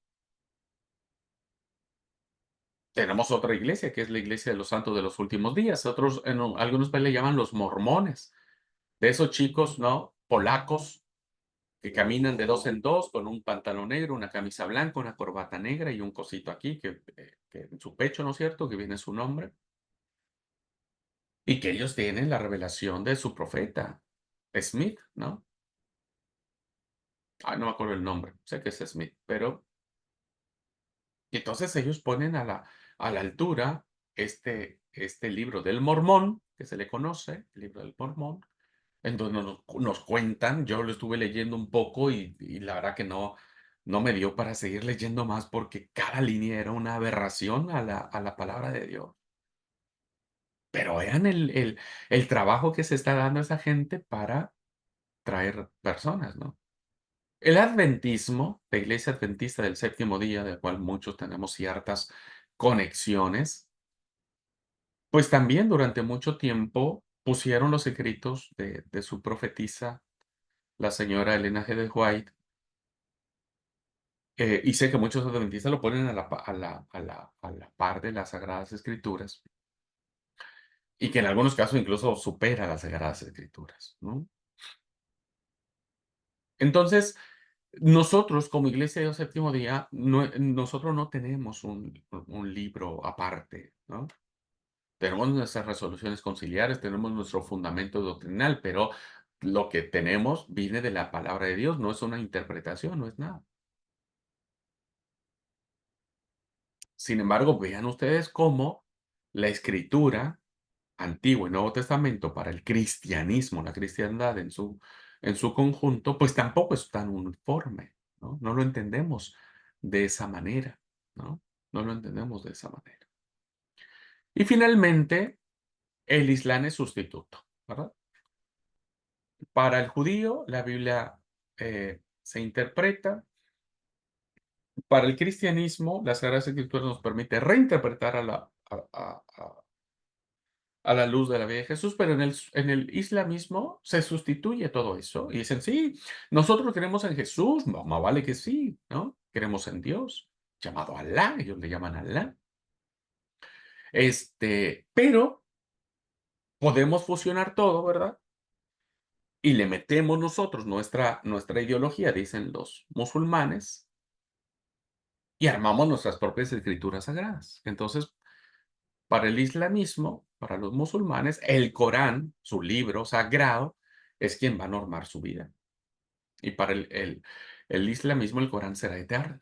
Tenemos otra iglesia, que es la iglesia de los santos de los últimos días. Otros, algunos le llaman los mormones, de esos chicos, ¿no? Polacos que caminan de dos en dos con un pantalón negro, una camisa blanca, una corbata negra y un cosito aquí que en su pecho, ¿no es cierto? Que viene su nombre. Y que ellos tienen la revelación de su profeta, Smith, ¿no? No me acuerdo el nombre, sé que es Smith, pero entonces ellos ponen a la altura este libro del Mormón, que se le conoce, el libro del Mormón, en donde nos cuentan, yo lo estuve leyendo un poco y la verdad que no me dio para seguir leyendo más porque cada línea era una aberración a la palabra de Dios. Pero vean el trabajo que se está dando a esa gente para traer personas, ¿no? El adventismo, la iglesia adventista del séptimo día, del cual muchos tenemos ciertas conexiones, pues también durante mucho tiempo pusieron los escritos de su profetisa, la señora Elena G. de White, y sé que muchos adventistas lo ponen a la par de las Sagradas Escrituras, y que en algunos casos incluso supera las Sagradas Escrituras, ¿no? Entonces, nosotros como Iglesia del Séptimo Día, nosotros no tenemos un libro aparte, ¿no? Tenemos nuestras resoluciones conciliares, tenemos nuestro fundamento doctrinal, pero lo que tenemos viene de la palabra de Dios, no es una interpretación, no es nada. Sin embargo, vean ustedes cómo la escritura, Antiguo y Nuevo Testamento, para el cristianismo, la cristiandad en su conjunto, pues tampoco es tan uniforme, ¿no? No lo entendemos de esa manera, ¿no? No lo entendemos de esa manera. Y finalmente, el Islam es sustituto, ¿verdad? Para el judío, la Biblia se interpreta. Para el cristianismo, las Sagradas Escrituras nos permite reinterpretar a la luz de la vida de Jesús, pero en el islamismo se sustituye todo eso. Y dicen, sí, nosotros creemos en Jesús, más vale que sí, ¿no? Creemos en Dios, llamado Alá, ellos le llaman Alá. Pero podemos fusionar todo, ¿verdad? Y le metemos nosotros nuestra ideología, dicen los musulmanes, y armamos nuestras propias escrituras sagradas. Entonces, para el islamismo, para los musulmanes, el Corán, su libro sagrado, es quien va a normar su vida. Y para el islamismo, el Corán será eterno.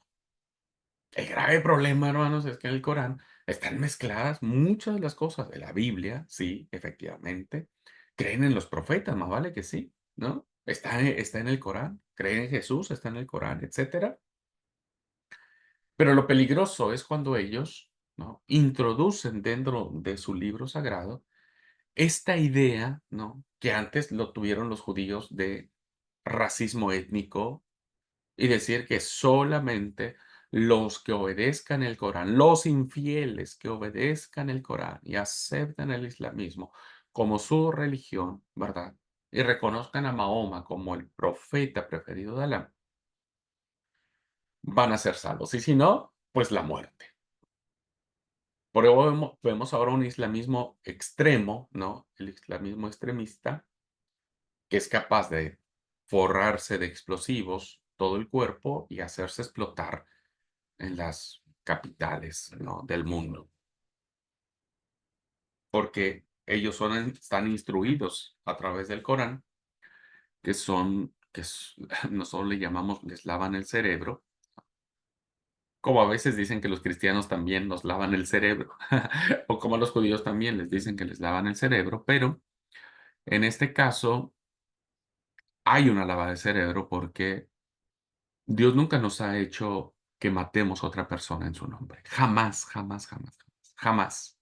El grave problema, hermanos, es que en el Corán están mezcladas muchas de las cosas de la Biblia, sí, efectivamente. Creen en los profetas, más vale que sí, ¿no? Está en el Corán. Creen en Jesús, está en el Corán, etcétera. Pero lo peligroso es cuando ellos, ¿no? Introducen dentro de su libro sagrado esta idea, ¿no? Que antes lo tuvieron los judíos de racismo étnico y decir que solamente los que obedezcan el Corán, los infieles que obedezcan el Corán y acepten el islamismo como su religión, ¿verdad? Y reconozcan a Mahoma como el profeta preferido de Alá, van a ser salvos. Y si no, pues la muerte. Por eso vemos ahora un islamismo extremo, ¿no? El islamismo extremista, que es capaz de forrarse de explosivos todo el cuerpo y hacerse explotar en las capitales, ¿no?, del mundo, porque ellos están instruidos a través del Corán, nosotros le llamamos, les lavan el cerebro, como a veces dicen que los cristianos también nos lavan el cerebro, o como los judíos también les dicen que les lavan el cerebro, pero en este caso hay una lavada de cerebro porque Dios nunca nos ha hecho que matemos a otra persona en su nombre. Jamás, jamás, jamás, jamás, jamás.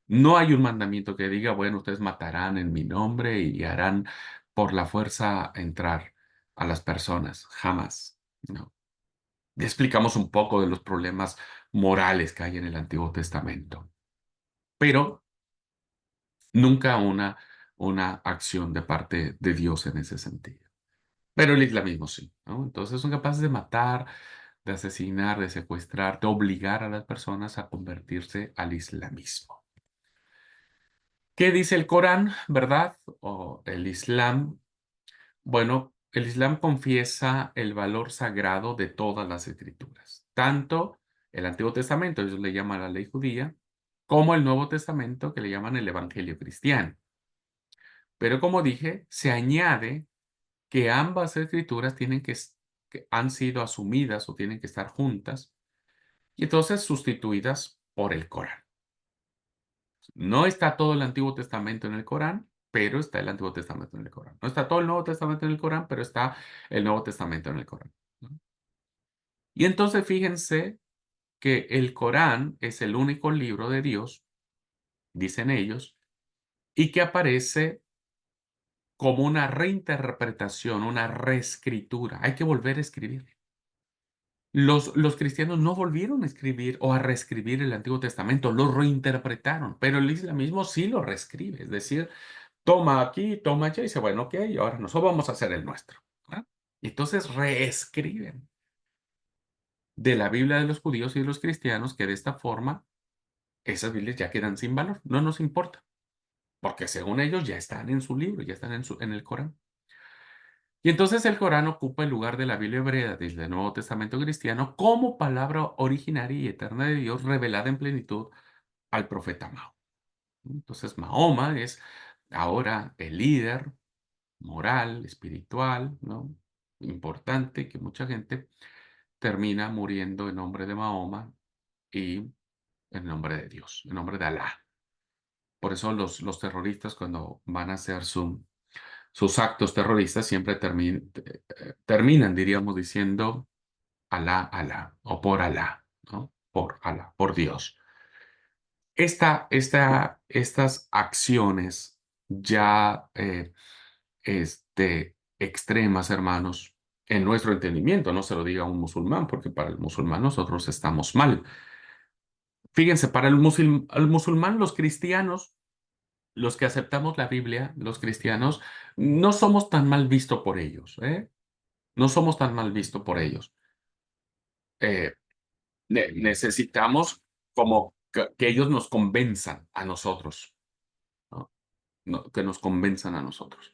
No hay un mandamiento que diga, bueno, ustedes matarán en mi nombre y harán por la fuerza entrar a las personas. Jamás. No. Ya explicamos un poco de los problemas morales que hay en el Antiguo Testamento, pero nunca una acción de parte de Dios en ese sentido. Pero el islamismo sí, ¿no? Entonces son capaces de matar, de asesinar, de secuestrar, de obligar a las personas a convertirse al islamismo. ¿Qué dice el Corán, verdad? O el Islam. Bueno, el Islam confiesa el valor sagrado de todas las escrituras, tanto el Antiguo Testamento, ellos le llaman la ley judía, como el Nuevo Testamento, que le llaman el Evangelio cristiano. Pero como dije, se añade que ambas escrituras que han sido asumidas o tienen que estar juntas y entonces sustituidas por el Corán. No está todo el Antiguo Testamento en el Corán, pero está el Antiguo Testamento en el Corán. No está todo el Nuevo Testamento en el Corán, pero está el Nuevo Testamento en el Corán, ¿no? Y entonces fíjense que el Corán es el único libro de Dios, dicen ellos, y que aparece como una reinterpretación, una reescritura. Hay que volver a escribir. Los cristianos no volvieron a escribir o a reescribir el Antiguo Testamento, lo reinterpretaron, pero el islamismo sí lo reescribe, es decir, toma aquí, toma allá y dice, bueno, ok, ahora nosotros vamos a hacer el nuestro, ¿verdad? Y entonces reescriben de la Biblia de los judíos y de los cristianos que de esta forma esas Biblias ya quedan sin valor, no nos importa, porque según ellos ya están en su libro, ya están en el Corán. Y entonces el Corán ocupa el lugar de la Biblia hebrea desde el Nuevo Testamento cristiano como palabra originaria y eterna de Dios revelada en plenitud al profeta Mahoma. Entonces Mahoma es ahora el líder moral, espiritual, ¿no?, importante, que mucha gente termina muriendo en nombre de Mahoma y en nombre de Dios, en nombre de Alá. Por eso los terroristas cuando van a hacer sus actos terroristas siempre terminan, diríamos, diciendo Alá, Alá, o por Alá, ¿no? Por Alá, por Dios. Estas acciones ya extremas, hermanos, en nuestro entendimiento, no se lo diga a un musulmán, porque para el musulmán nosotros estamos mal. Fíjense, para el musulmán, los cristianos, los que aceptamos la Biblia, los cristianos, no somos tan mal visto por ellos, ¿eh? No somos tan mal visto por ellos. Eh, necesitamos como que ellos nos convenzan a nosotros, ¿no? Que nos convenzan a nosotros.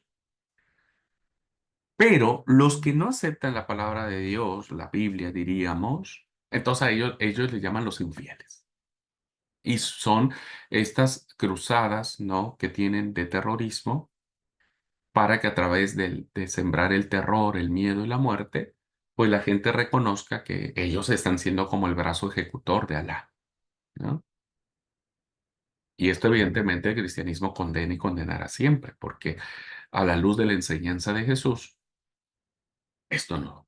Pero los que no aceptan la palabra de Dios, la Biblia, diríamos, entonces a ellos les llaman los infieles. Y son estas cruzadas, ¿no?, que tienen de terrorismo para que a través de sembrar el terror, el miedo y la muerte, pues la gente reconozca que ellos están siendo como el brazo ejecutor de Alá, ¿no? Y esto evidentemente el cristianismo condena y condenará siempre, porque a la luz de la enseñanza de Jesús, esto no.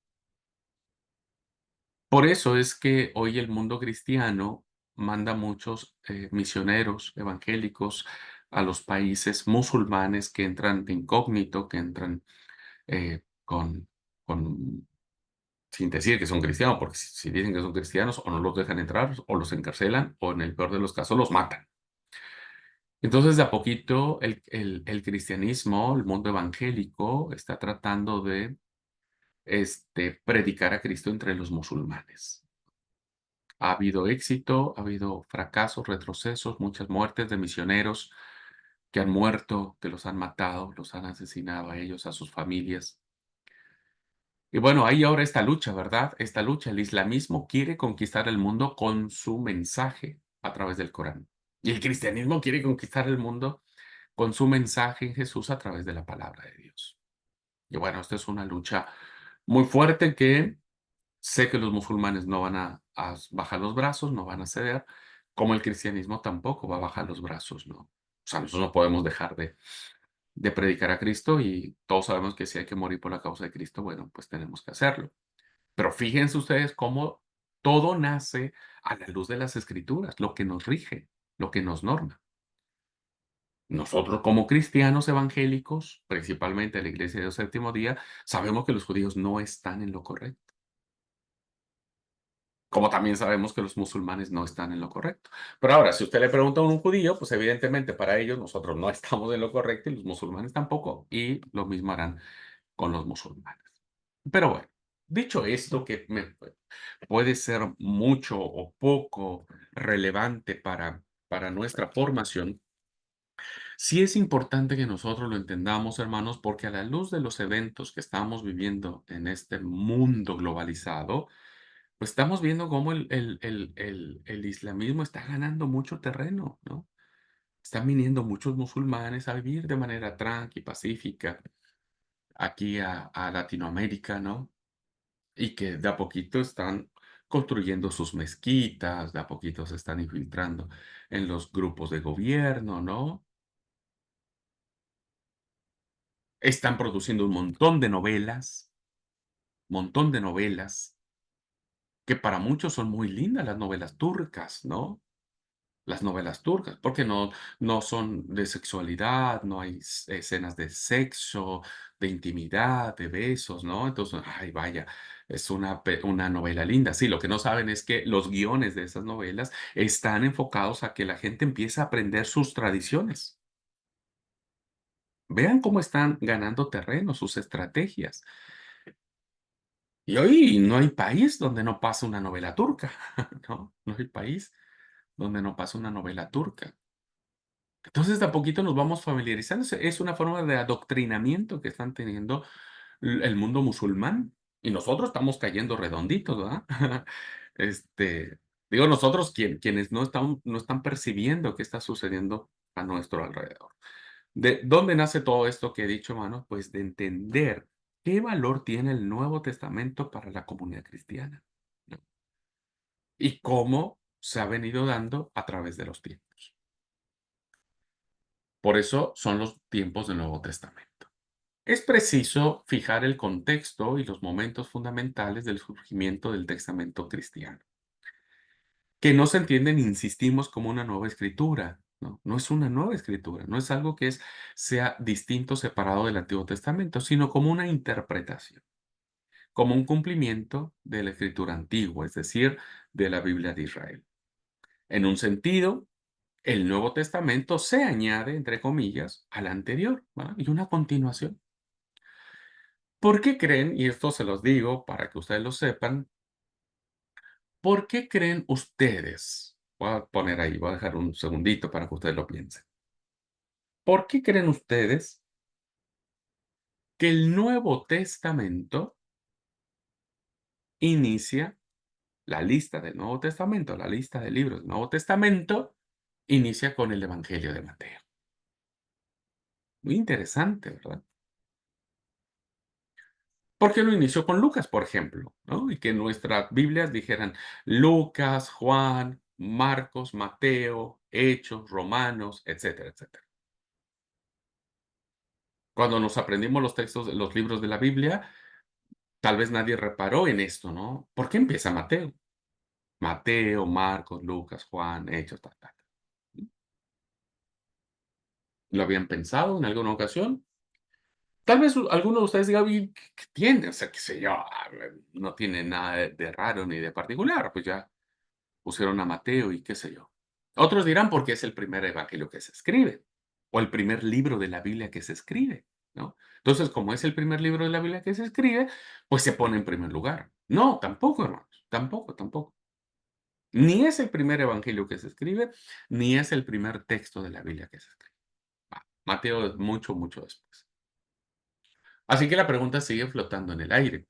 Por eso es que hoy el mundo cristiano manda muchos misioneros evangélicos a los países musulmanes que entran de incógnito, que entran con, con, sin decir que son cristianos, porque si dicen que son cristianos, o no los dejan entrar, o los encarcelan, o en el peor de los casos los matan. Entonces, de a poquito, el cristianismo, el mundo evangélico, está tratando de predicar a Cristo entre los musulmanes. Ha habido éxito, ha habido fracasos, retrocesos, muchas muertes de misioneros que han muerto, que los han matado, los han asesinado a ellos, a sus familias. Y bueno, hay ahora esta lucha, ¿verdad? Esta lucha, el islamismo quiere conquistar el mundo con su mensaje a través del Corán. Y el cristianismo quiere conquistar el mundo con su mensaje en Jesús a través de la palabra de Dios. Y bueno, esta es una lucha muy fuerte que sé que los musulmanes no van a bajar los brazos, no van a ceder, como el cristianismo tampoco va a bajar los brazos, ¿no? O sea, nosotros no podemos dejar de predicar a Cristo y todos sabemos que si hay que morir por la causa de Cristo, bueno, pues tenemos que hacerlo. Pero fíjense ustedes cómo todo nace a la luz de las Escrituras, lo que nos rige, lo que nos norma. Nosotros como cristianos evangélicos, principalmente la Iglesia del Séptimo Día, sabemos que los judíos no están en lo correcto. Como también sabemos que los musulmanes no están en lo correcto. Pero ahora, si usted le pregunta a un judío, pues evidentemente para ellos nosotros no estamos en lo correcto y los musulmanes tampoco, y lo mismo harán con los musulmanes. Pero bueno, dicho esto, que puede ser mucho o poco relevante para nuestra formación, sí es importante que nosotros lo entendamos, hermanos, porque a la luz de los eventos que estamos viviendo en este mundo globalizado, pues estamos viendo cómo el islamismo está ganando mucho terreno, ¿no? Están viniendo muchos musulmanes a vivir de manera tranqui, pacífica, aquí a Latinoamérica, ¿no? Y que de a poquito están construyendo sus mezquitas, de a poquito se están infiltrando en los grupos de gobierno, ¿no? Están produciendo un montón de novelas, que para muchos son muy lindas las novelas turcas, ¿no? Las novelas turcas, porque no son de sexualidad, no hay escenas de sexo, de intimidad, de besos, ¿no? Entonces, ay, vaya, es una novela linda. Sí, lo que no saben es que los guiones de esas novelas están enfocados a que la gente empiece a aprender sus tradiciones. Vean cómo están ganando terreno, sus estrategias. Y hoy no hay país donde no pase una novela turca, ¿no? No hay país donde no pase una novela turca. Entonces, de a poquito nos vamos familiarizando. Es una forma de adoctrinamiento que están teniendo el mundo musulmán y nosotros estamos cayendo redonditos, ¿verdad? Digo nosotros quienes no están percibiendo qué está sucediendo a nuestro alrededor. ¿De dónde nace todo esto que he dicho, hermano? Pues de entender qué valor tiene el Nuevo Testamento para la comunidad cristiana, ¿no? Y cómo se ha venido dando a través de los tiempos. Por eso son los tiempos del Nuevo Testamento. Es preciso fijar el contexto y los momentos fundamentales del surgimiento del testamento cristiano, que no se entienden, insistimos, como una nueva escritura. No, no es una nueva escritura, no es algo que sea distinto, separado del Antiguo Testamento, sino como una interpretación, como un cumplimiento de la escritura antigua, es decir, de la Biblia de Israel. En un sentido, el Nuevo Testamento se añade, entre comillas, al anterior, ¿verdad? Y una continuación. ¿Por qué creen, y esto se los digo para que ustedes lo sepan, por qué creen ustedes? Voy a poner ahí, voy a dejar un segundito para que ustedes lo piensen. ¿Por qué creen ustedes que el Nuevo Testamento inicia la lista del Nuevo Testamento, la lista de libros del Nuevo Testamento, inicia con el Evangelio de Mateo? Muy interesante, ¿verdad? ¿Por qué no inició con Lucas, por ejemplo? ¿No? Y que nuestras Biblias dijeran Lucas, Juan, Marcos, Mateo, Hechos, Romanos, etcétera, etcétera. Cuando nos aprendimos los textos de los libros de la Biblia, tal vez nadie reparó en esto, ¿no? ¿Por qué empieza Mateo? Mateo, Marcos, Lucas, Juan, Hechos, tal, tal. ¿Lo habían pensado en alguna ocasión? Tal vez alguno de ustedes diga: "¿Y qué tiene?". O sea, qué sé yo, no tiene nada de raro ni de particular, pues ya pusieron a Mateo y qué sé yo. Otros dirán porque es el primer evangelio que se escribe, o el primer libro de la Biblia que se escribe, ¿no? Entonces, como es el primer libro de la Biblia que se escribe, pues se pone en primer lugar. No, tampoco, hermanos, tampoco, tampoco. Ni es el primer evangelio que se escribe, ni es el primer texto de la Biblia que se escribe. Mateo es mucho, mucho después. Así que la pregunta sigue flotando en el aire.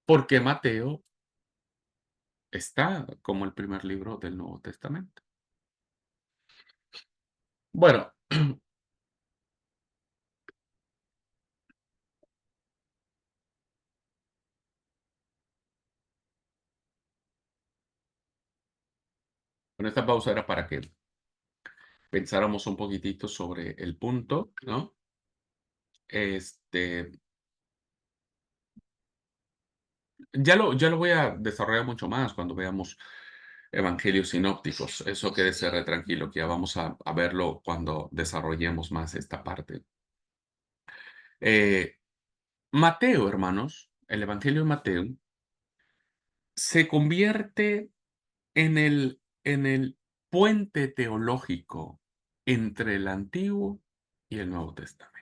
¿Por qué Mateo está como el primer libro del Nuevo Testamento? Bueno, con esta pausa era para que pensáramos un poquitito sobre el punto, ¿no? Este, ya lo voy a desarrollar mucho más cuando veamos evangelios sinópticos. Eso quédese re tranquilo, que ya vamos a verlo cuando desarrollemos más esta parte. Eh, Mateo, hermanos, el evangelio de Mateo se convierte en el puente teológico entre el Antiguo y el Nuevo Testamento.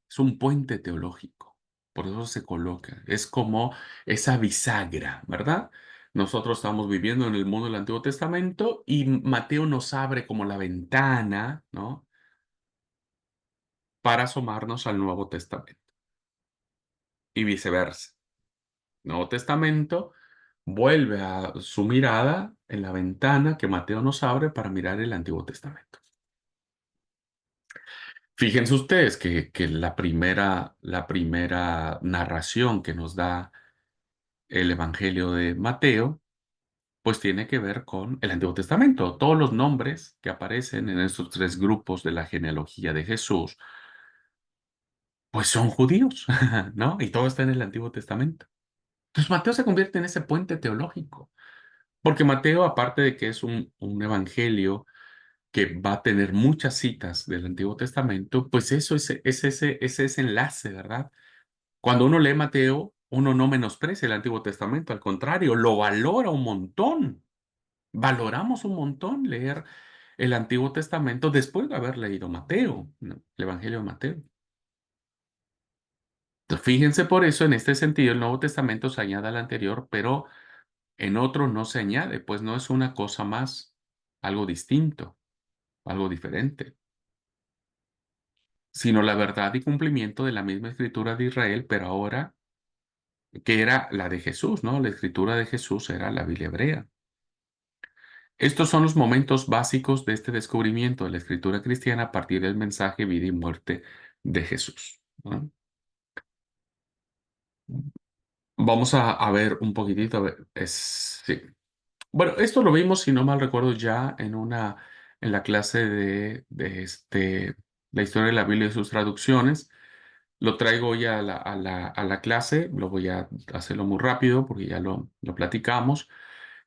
Es un puente teológico, por eso se coloca. Es como esa bisagra, ¿verdad? Nosotros estamos viviendo en el mundo del Antiguo Testamento y Mateo nos abre como la ventana, ¿no? Para asomarnos al Nuevo Testamento y viceversa. Nuevo Testamento vuelve a su mirada en la ventana que Mateo nos abre para mirar el Antiguo Testamento. Fíjense ustedes que la primera narración que nos da el Evangelio de Mateo, pues tiene que ver con el Antiguo Testamento. Todos los nombres que aparecen en estos tres grupos de la genealogía de Jesús, pues son judíos, ¿no? Y todo está en el Antiguo Testamento. Entonces Mateo se convierte en ese puente teológico, porque Mateo, aparte de que es un evangelio que va a tener muchas citas del Antiguo Testamento, pues eso es ese enlace, ¿verdad? Cuando uno lee Mateo, uno no menosprecia el Antiguo Testamento, al contrario, lo valora un montón. Valoramos un montón leer el Antiguo Testamento después de haber leído Mateo, ¿no? El Evangelio de Mateo. Entonces, fíjense por eso, en este sentido, el Nuevo Testamento se añade al anterior, pero en otro no se añade, pues no es una cosa más, algo distinto, algo diferente, sino la verdad y cumplimiento de la misma escritura de Israel, pero ahora que era la de Jesús, ¿no? La escritura de Jesús era la Biblia hebrea. Estos son los momentos básicos de este descubrimiento de la escritura cristiana a partir del mensaje, vida y muerte de Jesús, ¿no? Vamos a ver un poquitito, a ver, sí. Bueno, esto lo vimos, si no mal recuerdo, ya en la clase de la historia de la Biblia y sus traducciones. Lo traigo ya a la clase, lo voy a hacerlo muy rápido porque ya lo platicamos,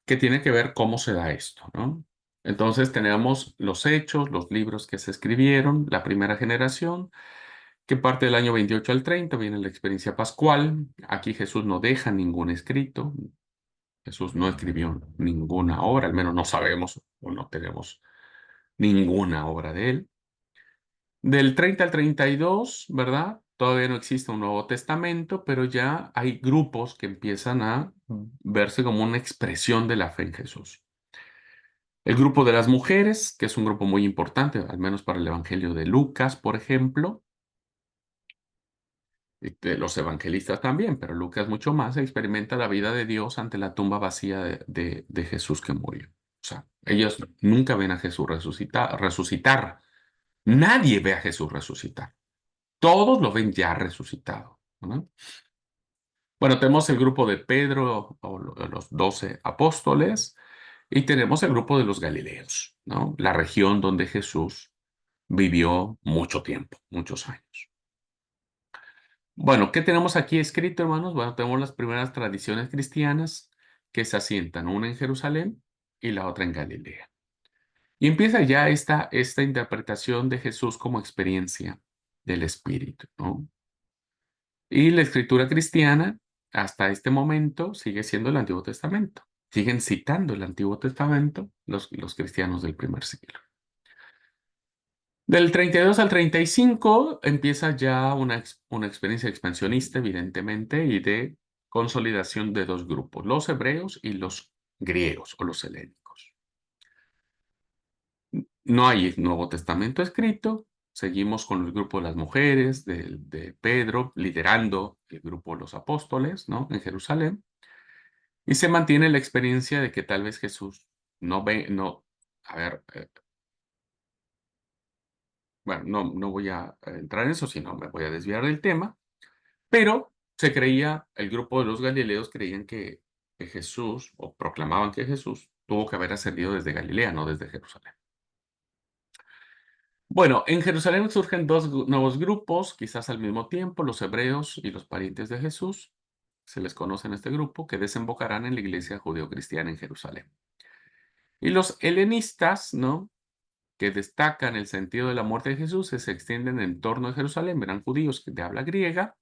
que tiene que ver cómo se da esto, ¿no? Entonces tenemos los hechos, los libros que se escribieron, la primera generación, que parte del año 28 al 30 viene la experiencia pascual. Aquí Jesús no deja ningún escrito, Jesús no escribió ninguna obra, al menos no sabemos o no tenemos ninguna obra de él. Del 30 al 32, ¿verdad? Todavía no existe un Nuevo Testamento, pero ya hay grupos que empiezan a verse como una expresión de la fe en Jesús. El grupo de las mujeres, que es un grupo muy importante, al menos para el Evangelio de Lucas, por ejemplo, y de los evangelistas también, pero Lucas mucho más, experimenta la vida de Dios ante la tumba vacía de Jesús que murió. O sea, ellos nunca ven a Jesús resucitar. Nadie ve a Jesús resucitar. Todos lo ven ya resucitado, ¿no? Bueno, tenemos el grupo de Pedro o los 12 apóstoles y tenemos el grupo de los Galileos, ¿no? La región donde Jesús vivió mucho tiempo, muchos años. Bueno, ¿qué tenemos aquí escrito, hermanos? Bueno, tenemos las primeras tradiciones cristianas que se asientan, una en Jerusalén y la otra en Galilea. Y empieza ya esta interpretación de Jesús como experiencia del Espíritu, ¿no? Y la escritura cristiana, hasta este momento, sigue siendo el Antiguo Testamento. Siguen citando el Antiguo Testamento los cristianos del primer siglo. Del 32 al 35 empieza ya una experiencia expansionista, evidentemente, y de consolidación de dos grupos, los hebreos y los griegos o los helénicos. No hay Nuevo Testamento escrito, seguimos con el grupo de las mujeres, de Pedro, liderando el grupo de los apóstoles, ¿no? En Jerusalén, y se mantiene la experiencia de que tal vez Jesús no, a ver, bueno, no voy a entrar en eso, sino me voy a desviar del tema. Pero se creía, el grupo de los galileos creían que Jesús, o proclamaban que Jesús tuvo que haber ascendido desde Galilea, no desde Jerusalén. Bueno, en Jerusalén surgen dos nuevos grupos, quizás al mismo tiempo, los hebreos y los parientes de Jesús, se les conoce en este grupo, que desembocarán en la iglesia judeocristiana en Jerusalén. Y los helenistas, ¿no? Que destacan el sentido de la muerte de Jesús, se extienden en torno a Jerusalén, eran judíos de habla griega,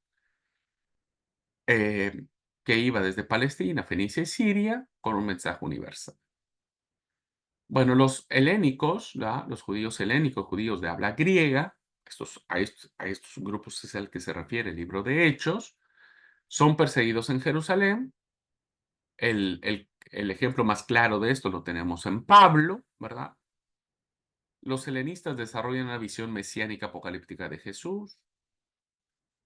eh, que iba desde Palestina, Fenicia y Siria con un mensaje universal. Bueno, los helénicos, ¿verdad? Los judíos helénicos, judíos de habla griega, a estos grupos es al que se refiere el libro de Hechos, son perseguidos en Jerusalén. El ejemplo más claro de esto lo tenemos en Pablo, ¿verdad? Los helenistas desarrollan una visión mesiánica apocalíptica de Jesús,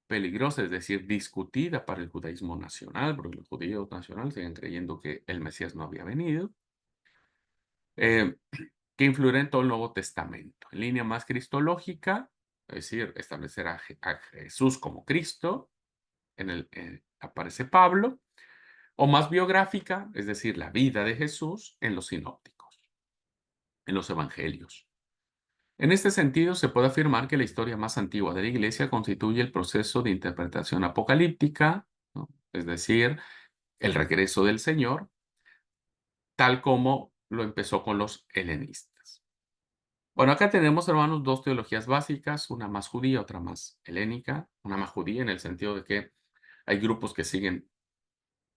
peligrosa, es decir, discutida para el judaísmo nacional, porque los judíos nacionales siguen creyendo que el Mesías no había venido, eh, que influirá en todo el Nuevo Testamento. En línea más cristológica, es decir, establecer a Jesús como Cristo, aparece Pablo, o más biográfica, es decir, la vida de Jesús en los sinópticos, en los evangelios. En este sentido, se puede afirmar que la historia más antigua de la Iglesia constituye el proceso de interpretación apocalíptica, ¿no? Es decir, el regreso del Señor, tal como lo empezó con los helenistas. Bueno, acá tenemos, hermanos, dos teologías básicas, una más judía, otra más helénica, una más judía en el sentido de que hay grupos que siguen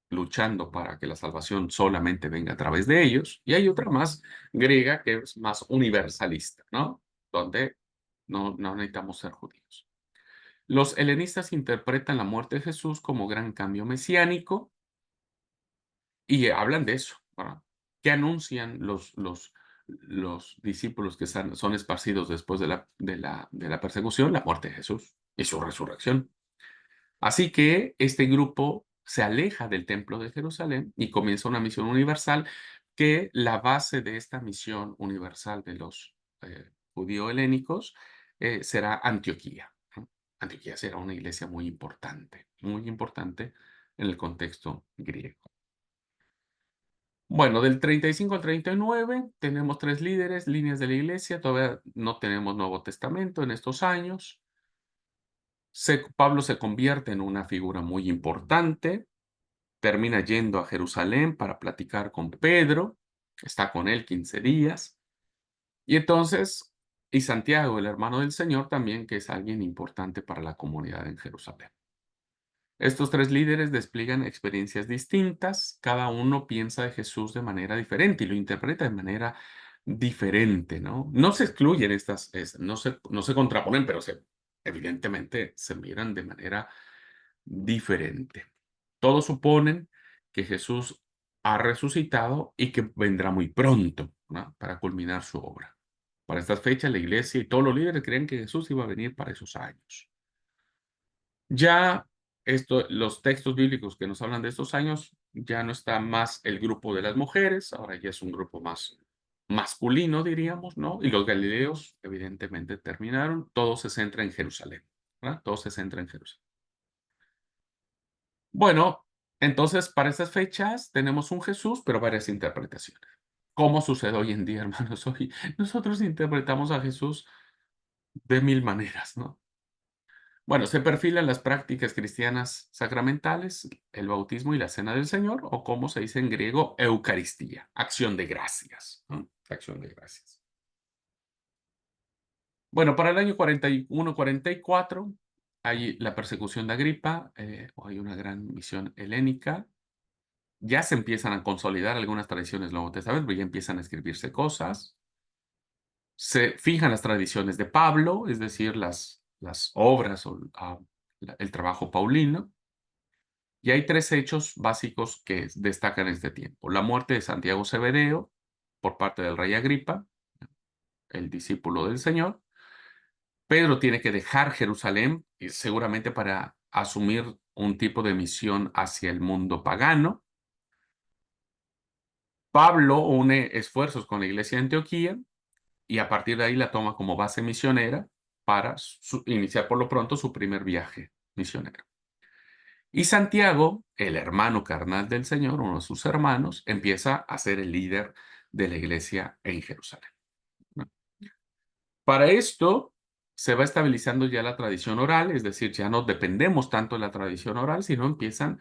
luchando para que la salvación solamente venga a través de ellos, y hay otra más griega que es más universalista, ¿no? Donde no necesitamos ser judíos. Los helenistas interpretan la muerte de Jesús como gran cambio mesiánico y hablan de eso, ¿verdad? ¿Qué anuncian los discípulos que son esparcidos después de la persecución? La muerte de Jesús y su resurrección. Así que este grupo se aleja del templo de Jerusalén y comienza una misión universal, que la base de esta misión universal de los judío-helénicos será Antioquía, ¿no? Antioquía será una iglesia muy importante en el contexto griego. Bueno, del 35 al 39 tenemos tres líneas de la iglesia, todavía no tenemos Nuevo Testamento en estos años. Pablo se convierte en una figura muy importante, termina yendo a Jerusalén para platicar con Pedro, está con él 15 días, y entonces, y Santiago, el hermano del Señor, también, que es alguien importante para la comunidad en Jerusalén. Estos tres líderes despliegan experiencias distintas, cada uno piensa de Jesús de manera diferente y lo interpreta de manera diferente, ¿no? No se excluyen no se contraponen, pero evidentemente se miran de manera diferente. Todos suponen que Jesús ha resucitado y que vendrá muy pronto, ¿no? Para culminar su obra. Para estas fechas, la iglesia y todos los líderes creen que Jesús iba a venir para esos años. Ya los textos bíblicos que nos hablan de estos años, ya no está más el grupo de las mujeres, ahora ya es un grupo más masculino, diríamos, ¿no? Y los galileos, evidentemente, terminaron, todo se centra en Jerusalén, ¿verdad? Todo se centra en Jerusalén. Bueno, entonces para estas fechas tenemos un Jesús, pero varias interpretaciones. ¿Cómo sucede hoy en día, hermanos? Hoy nosotros interpretamos a Jesús de mil maneras, ¿no? Bueno, se perfilan las prácticas cristianas sacramentales, el bautismo y la cena del Señor, o como se dice en griego, Eucaristía, acción de gracias, ¿no? Acción de gracias. Bueno, para el año 41-44 hay la persecución de Agripa, hay una gran misión helénica. Ya se empiezan a consolidar algunas tradiciones del Nuevo Testamento, ya empiezan a escribirse cosas. Se fijan las tradiciones de Pablo, es decir, las obras o el trabajo paulino. Y hay tres hechos básicos que destacan este tiempo. La muerte de Santiago Zebedeo por parte del rey Agripa, el discípulo del Señor. Pedro tiene que dejar Jerusalén, y seguramente para asumir un tipo de misión hacia el mundo pagano. Pablo une esfuerzos con la iglesia de Antioquía y a partir de ahí la toma como base misionera para iniciar por lo pronto su primer viaje misionero. Y Santiago, el hermano carnal del Señor, uno de sus hermanos, empieza a ser el líder de la iglesia en Jerusalén, ¿no? Para esto se va estabilizando ya la tradición oral, es decir, ya no dependemos tanto de la tradición oral, sino empiezan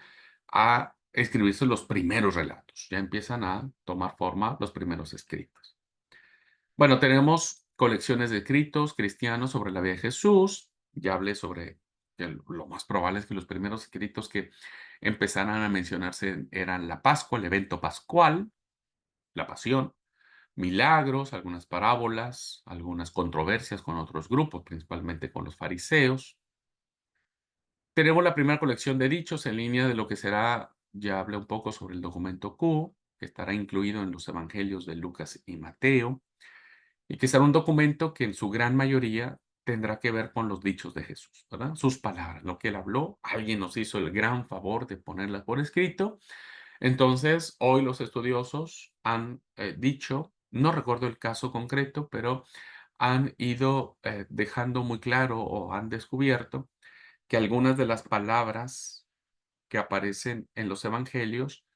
a escribirse los primeros relatos, ya empiezan a tomar forma los primeros escritos. Bueno, tenemos colecciones de escritos cristianos sobre la vida de Jesús. Ya hablé sobre que lo más probable es que los primeros escritos que empezaran a mencionarse eran la Pascua, el evento pascual, la pasión, milagros, algunas parábolas, algunas controversias con otros grupos, principalmente con los fariseos. Tenemos la primera colección de dichos en línea de lo que será, ya hablé un poco sobre el documento Q, que estará incluido en los evangelios de Lucas y Mateo, y que será un documento que en su gran mayoría tendrá que ver con los dichos de Jesús, ¿verdad? Sus palabras, lo que él habló, alguien nos hizo el gran favor de ponerlas por escrito. Entonces, hoy los estudiosos han dicho, no recuerdo el caso concreto, pero han ido dejando muy claro o han descubierto que algunas de las palabras que aparecen en los evangelios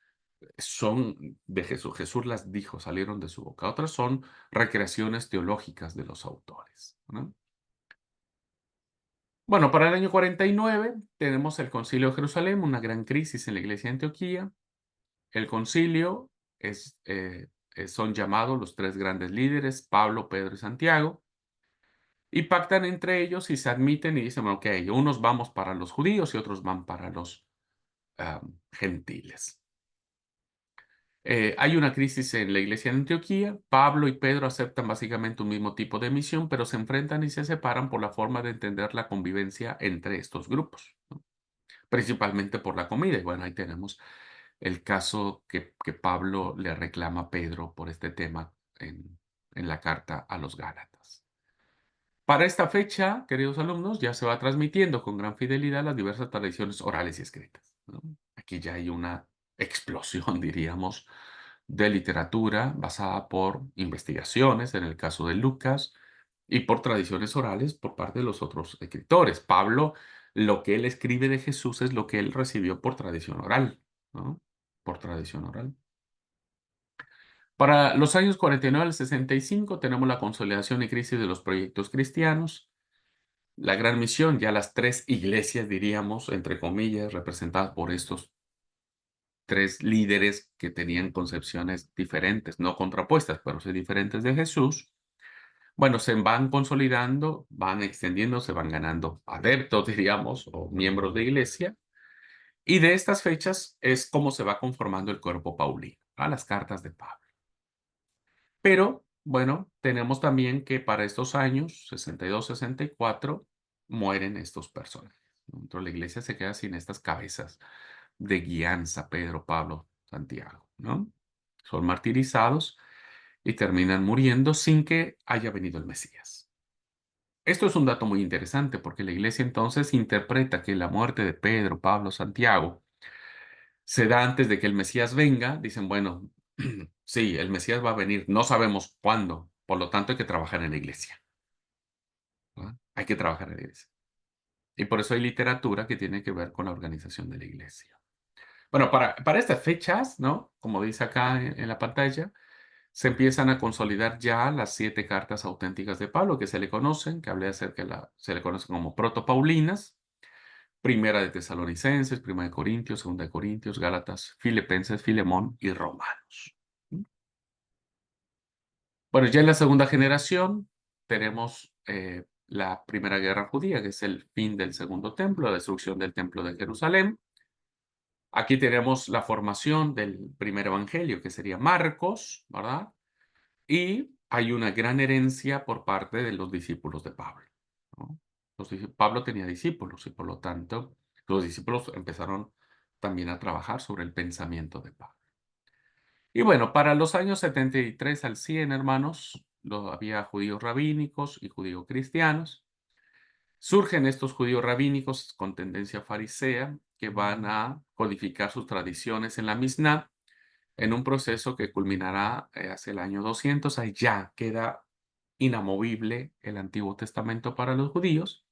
son de Jesús. Jesús las dijo, salieron de su boca. Otras son recreaciones teológicas de los autores, ¿no? Bueno, para el año 49 tenemos el Concilio de Jerusalén, una gran crisis en la iglesia de Antioquía. El concilio son llamados los tres grandes líderes, Pablo, Pedro y Santiago, y pactan entre ellos y se admiten y dicen, bueno, ok, unos vamos para los judíos y otros van para los gentiles. Hay una crisis en la iglesia de Antioquía. Pablo y Pedro aceptan básicamente un mismo tipo de misión, pero se enfrentan y se separan por la forma de entender la convivencia entre estos grupos, ¿no? Principalmente por la comida. Y bueno, ahí tenemos el caso que Pablo le reclama a Pedro por este tema en la carta a los Gálatas. Para esta fecha, queridos alumnos, ya se va transmitiendo con gran fidelidad las diversas tradiciones orales y escritas, ¿no? Aquí ya hay una explosión, diríamos, de literatura basada por investigaciones, en el caso de Lucas, y por tradiciones orales por parte de los otros escritores. Pablo, lo que él escribe de Jesús es lo que él recibió por tradición oral, ¿no? Por tradición oral. Para los años 49 al 65 tenemos la consolidación y crisis de los proyectos cristianos, la gran misión, ya las tres iglesias, diríamos, entre comillas, representadas por estos tres líderes que tenían concepciones diferentes, no contrapuestas, pero sí diferentes de Jesús. Bueno, se van consolidando, van extendiendo, se van ganando adeptos, diríamos, o miembros de iglesia. Y de estas fechas es como se va conformando el cuerpo paulino, a las cartas de Pablo. Pero, bueno, tenemos también que para estos años, 62, 64, mueren estos personajes, ¿no? Entonces la iglesia se queda sin estas cabezas de guianza, Pedro, Pablo, Santiago, ¿no? Son martirizados y terminan muriendo sin que haya venido el Mesías. Esto es un dato muy interesante porque la iglesia entonces interpreta que la muerte de Pedro, Pablo, Santiago se da antes de que el Mesías venga. Dicen, bueno, sí, el Mesías va a venir, no sabemos cuándo, por lo tanto hay que trabajar en la iglesia, ¿no? Hay que trabajar en la iglesia. Y por eso hay literatura que tiene que ver con la organización de la iglesia. Bueno, para estas fechas, ¿no? Como dice acá en la pantalla, se empiezan a consolidar ya las 7 cartas auténticas de Pablo que se le conocen, que hablé acerca se le conocen como protopaulinas, Primera de Tesalonicenses, Primera de Corintios, Segunda de Corintios, Gálatas, Filipenses, Filemón y Romanos. ¿Mm? Bueno, ya en la segunda generación tenemos la Primera Guerra Judía, que es el fin del Segundo Templo, la destrucción del Templo de Jerusalén. Aquí tenemos la formación del primer evangelio, que sería Marcos, ¿verdad? Y hay una gran herencia por parte de los discípulos de Pablo, ¿no? Pablo tenía discípulos y por lo tanto los discípulos empezaron también a trabajar sobre el pensamiento de Pablo. Y bueno, para los años 73 al 100, hermanos, había judíos rabínicos y judíos cristianos. Surgen estos judíos rabínicos con tendencia farisea que van a codificar sus tradiciones en la Misná en un proceso que culminará hacia el año 200. Ahí ya queda inamovible el Antiguo Testamento para los judíos.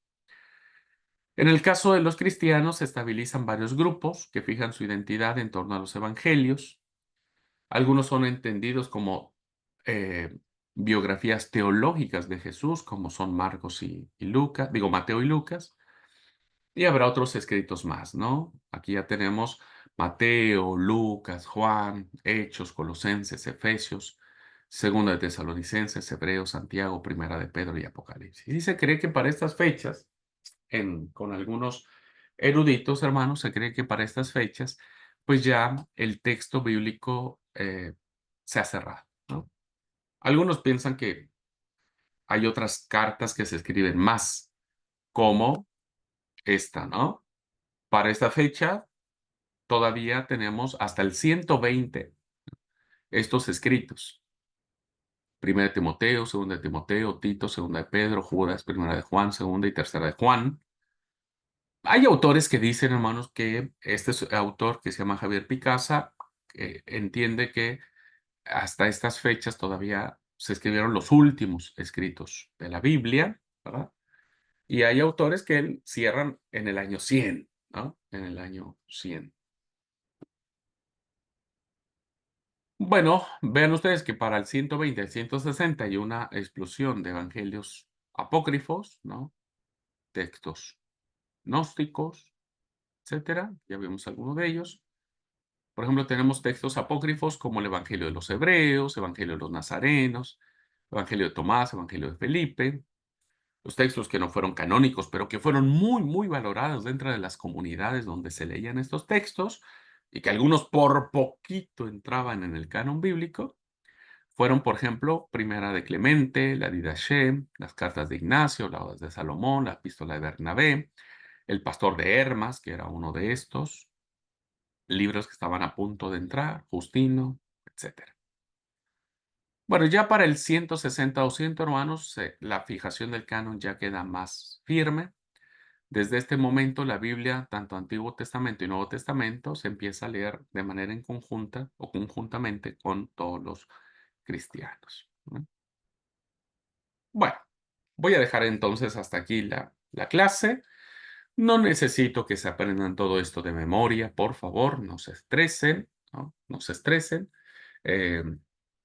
En el caso de los cristianos, se estabilizan varios grupos que fijan su identidad en torno a los evangelios. Algunos son entendidos como eh, biografías teológicas de Jesús, como son Marcos y Lucas, digo Mateo y Lucas, y habrá otros escritos más, ¿no? Aquí ya tenemos Mateo, Lucas, Juan, Hechos, Colosenses, Efesios, Segunda de Tesalonicenses, Hebreos, Santiago, Primera de Pedro y Apocalipsis. Y se cree que para estas fechas, con algunos eruditos, hermanos, se cree que para estas fechas, pues ya el texto bíblico se ha cerrado, ¿no? Algunos piensan que hay otras cartas que se escriben más, como esta, ¿no? Para esta fecha todavía tenemos hasta el 120 estos escritos. Primera de Timoteo, segunda de Timoteo, Tito, segunda de Pedro, Judas, primera de Juan, segunda y tercera de Juan. Hay autores que dicen, hermanos, que este autor que se llama Javier Picasa entiende que hasta estas fechas todavía se escribieron los últimos escritos de la Biblia, ¿verdad? Y hay autores que cierran en el año 100, ¿no? En el año 100. Bueno, vean ustedes que para el 120 y el 160 hay una explosión de evangelios apócrifos, ¿no? Textos gnósticos, etcétera. Ya vimos algunos de ellos. Por ejemplo, tenemos textos apócrifos como el Evangelio de los Hebreos, Evangelio de los Nazarenos, Evangelio de Tomás, Evangelio de Felipe. Los textos que no fueron canónicos, pero que fueron muy, muy valorados dentro de las comunidades donde se leían estos textos y que algunos por poquito entraban en el canon bíblico. Fueron, por ejemplo, Primera de Clemente, la Didache, las cartas de Ignacio, las Odas de Salomón, la Epístola de Bernabé, el Pastor de Hermas, que era uno de estos, libros que estaban a punto de entrar, Justino, etcétera. Bueno, ya para el 160 o 100, hermanos, la fijación del canon ya queda más firme. Desde este momento, la Biblia, tanto Antiguo Testamento y Nuevo Testamento, se empieza a leer de manera en conjunta o conjuntamente con todos los cristianos, ¿no? Bueno, voy a dejar entonces hasta aquí la clase. No necesito que se aprendan todo esto de memoria, por favor, no se estresen, ¿no? No se estresen. Eh,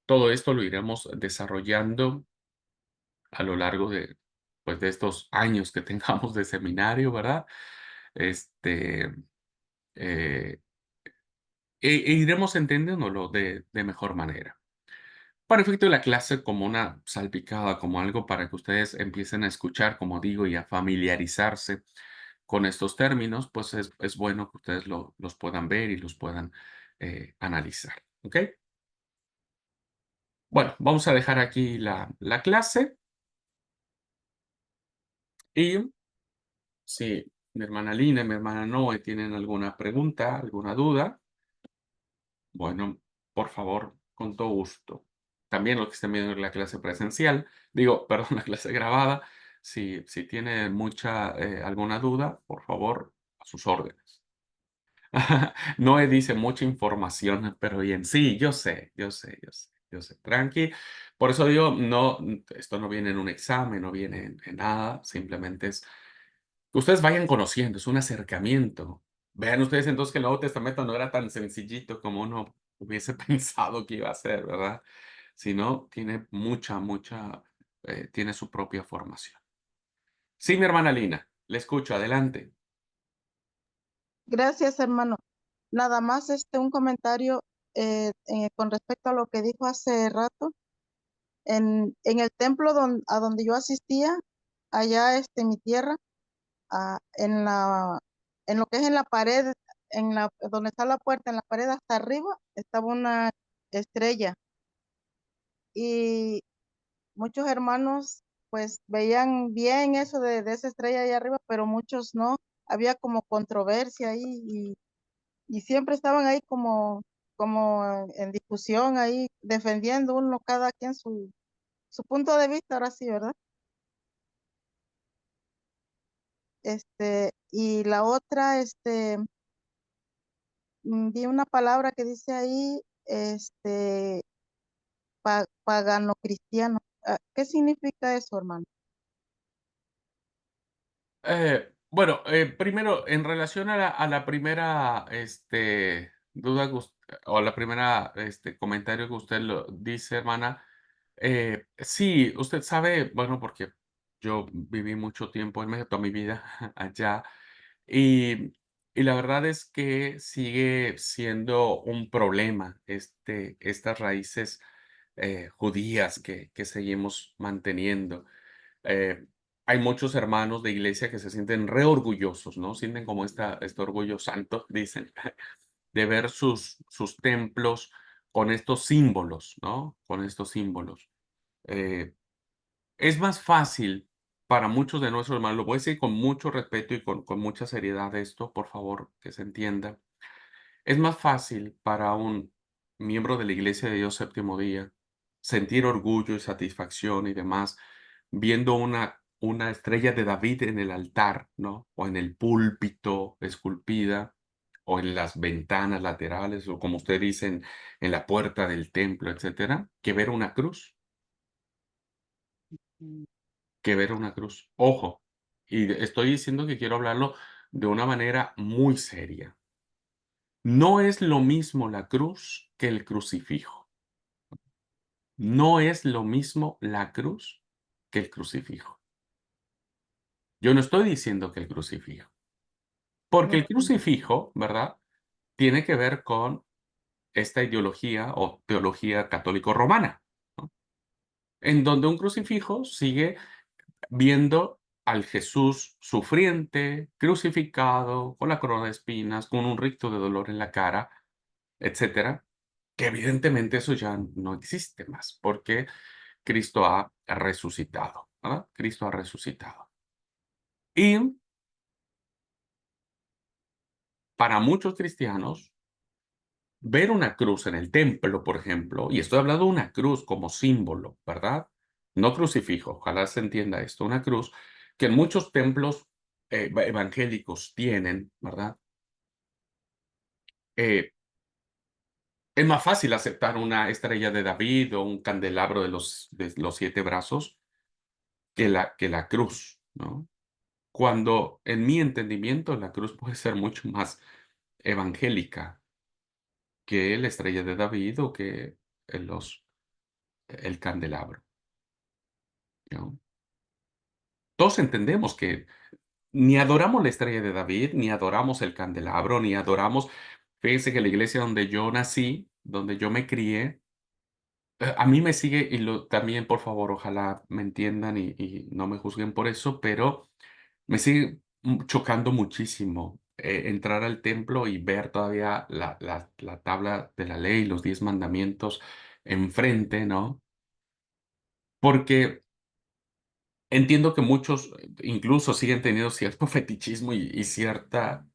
Todo esto lo iremos desarrollando a lo largo de, pues, de estos años que tengamos de seminario, ¿verdad? Este, eh, e iremos entendiéndolo de mejor manera. Para efecto de la clase, como una salpicada, como algo para que ustedes empiecen a escuchar, como digo, y a familiarizarse con estos términos, pues es bueno que ustedes los puedan ver y los puedan analizar. ¿Ok? Bueno, vamos a dejar aquí la clase y si mi hermana Lina y mi hermana Noe tienen alguna pregunta, alguna duda, bueno, por favor, con todo gusto. También los que estén viendo la clase presencial, digo, perdón, la clase grabada, si tiene alguna duda, por favor, a sus órdenes. Noé dice mucha información, pero bien, sí, yo sé, tranqui. Por eso digo, no, esto no viene en un examen, no viene en nada, simplemente es que ustedes vayan conociendo, es un acercamiento. Vean ustedes entonces que el Nuevo Testamento no era tan sencillito como uno hubiese pensado que iba a ser, ¿verdad? Sino tiene tiene su propia formación. Sí, mi hermana Lina, le escucho, adelante. Gracias, hermano. Nada más un comentario con respecto a lo que dijo hace rato. En el templo a donde yo asistía, allá en mi tierra, en lo que es en la pared, donde está la puerta, en la pared hasta arriba, estaba una estrella y muchos hermanos pues veían bien eso de esa estrella ahí arriba, pero muchos no. Había como controversia ahí y siempre estaban ahí como en discusión ahí, defendiendo uno cada quien su punto de vista, ahora sí, ¿verdad? Y la otra, vi una palabra que dice ahí, pagano cristiano. ¿Qué significa eso, hermano? Bueno, primero, en relación a la primera duda o la primera comentario que usted lo dice, hermana, sí, usted sabe, bueno, porque yo viví mucho tiempo en México, toda mi vida allá, y, y la verdad es que sigue siendo un problema estas raíces judías que seguimos manteniendo. Eh, Hay muchos hermanos de iglesia que se sienten re orgullosos, ¿no? Sienten como este orgullo santo, dicen, de ver sus templos con estos símbolos, ¿no? Con estos símbolos. Eh, es más fácil para muchos de nuestros hermanos, lo voy a decir con mucho respeto y con mucha seriedad esto, por favor, que se entienda. Es más fácil para un miembro de la Iglesia de Dios Séptimo Día sentir orgullo y satisfacción y demás viendo una estrella de David en el altar, ¿no? O en el púlpito esculpida, o en las ventanas laterales, o como usted dice, en la puerta del templo, etcétera, que ver una cruz, Mm. que ver una cruz. Ojo, y estoy diciendo que quiero hablarlo de una manera muy seria. No es lo mismo la cruz que el crucifijo. No es lo mismo la cruz que el crucifijo. Yo no estoy diciendo que el crucifijo. Porque el Ok. crucifijo, ¿verdad? Tiene que ver con esta ideología o teología católico-romana, ¿no? En donde un crucifijo sigue viendo al Jesús sufriente, crucificado, con la corona de espinas, con un ricto de dolor en la cara, etcétera, que evidentemente eso ya no existe más, porque Cristo ha resucitado, ¿verdad? Cristo ha resucitado. Y para muchos cristianos, ver una cruz en el templo, por ejemplo, y estoy hablando de una cruz como símbolo, ¿verdad? No crucifijo, ojalá se entienda esto, una cruz que en muchos templos evangélicos tienen, ¿verdad? Eh, es más fácil aceptar una estrella de David o un candelabro de los 7 brazos que la cruz, ¿no? Cuando en mi entendimiento la cruz puede ser mucho más evangélica que la estrella de David o que el candelabro, ¿no? Todos entendemos que ni adoramos la estrella de David, ni adoramos el candelabro, ni adoramos. Fíjense que la iglesia donde yo nací, donde yo me crié, a mí me sigue, y también, por favor, ojalá me entiendan y no me juzguen por eso, pero me sigue chocando muchísimo entrar al templo y ver todavía la tabla de la ley, los 10 mandamientos enfrente, ¿no? Porque entiendo que muchos incluso siguen teniendo cierto fetichismo y cierta,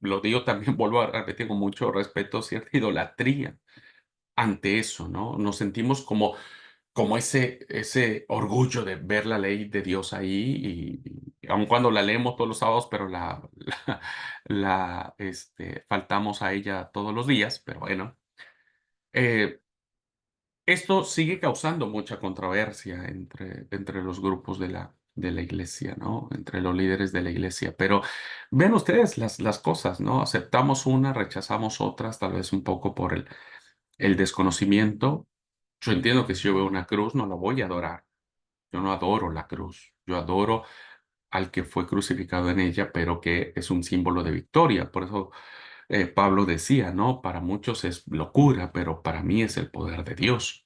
lo digo también, vuelvo a repetir con mucho respeto, cierta idolatría ante eso, ¿no? Nos sentimos como ese orgullo de ver la ley de Dios ahí, y aun cuando la leemos todos los sábados, pero faltamos a ella todos los días, pero bueno. Eh, Esto sigue causando mucha controversia entre los grupos de la iglesia, ¿no? Entre los líderes de la iglesia. Pero vean ustedes las cosas, ¿no? Aceptamos una, rechazamos otras, tal vez un poco por el desconocimiento. Yo entiendo que si yo veo una cruz, no la voy a adorar. Yo no adoro la cruz. Yo adoro al que fue crucificado en ella, pero que es un símbolo de victoria. Por eso Pablo decía, ¿no? Para muchos es locura, pero para mí es el poder de Dios.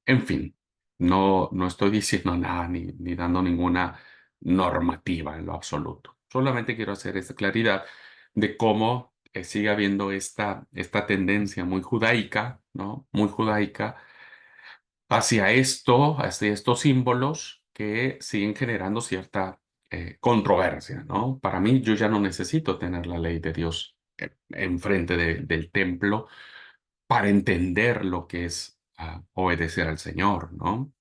En fin, No estoy diciendo nada ni dando ninguna normativa en lo absoluto. Solamente quiero hacer esta claridad de cómo sigue habiendo esta tendencia muy judaica, ¿no? Muy judaica hacia estos símbolos que siguen generando cierta controversia, ¿no? Para mí, yo ya no necesito tener la ley de Dios enfrente del templo para entender lo que es obedecer al Señor, ¿no?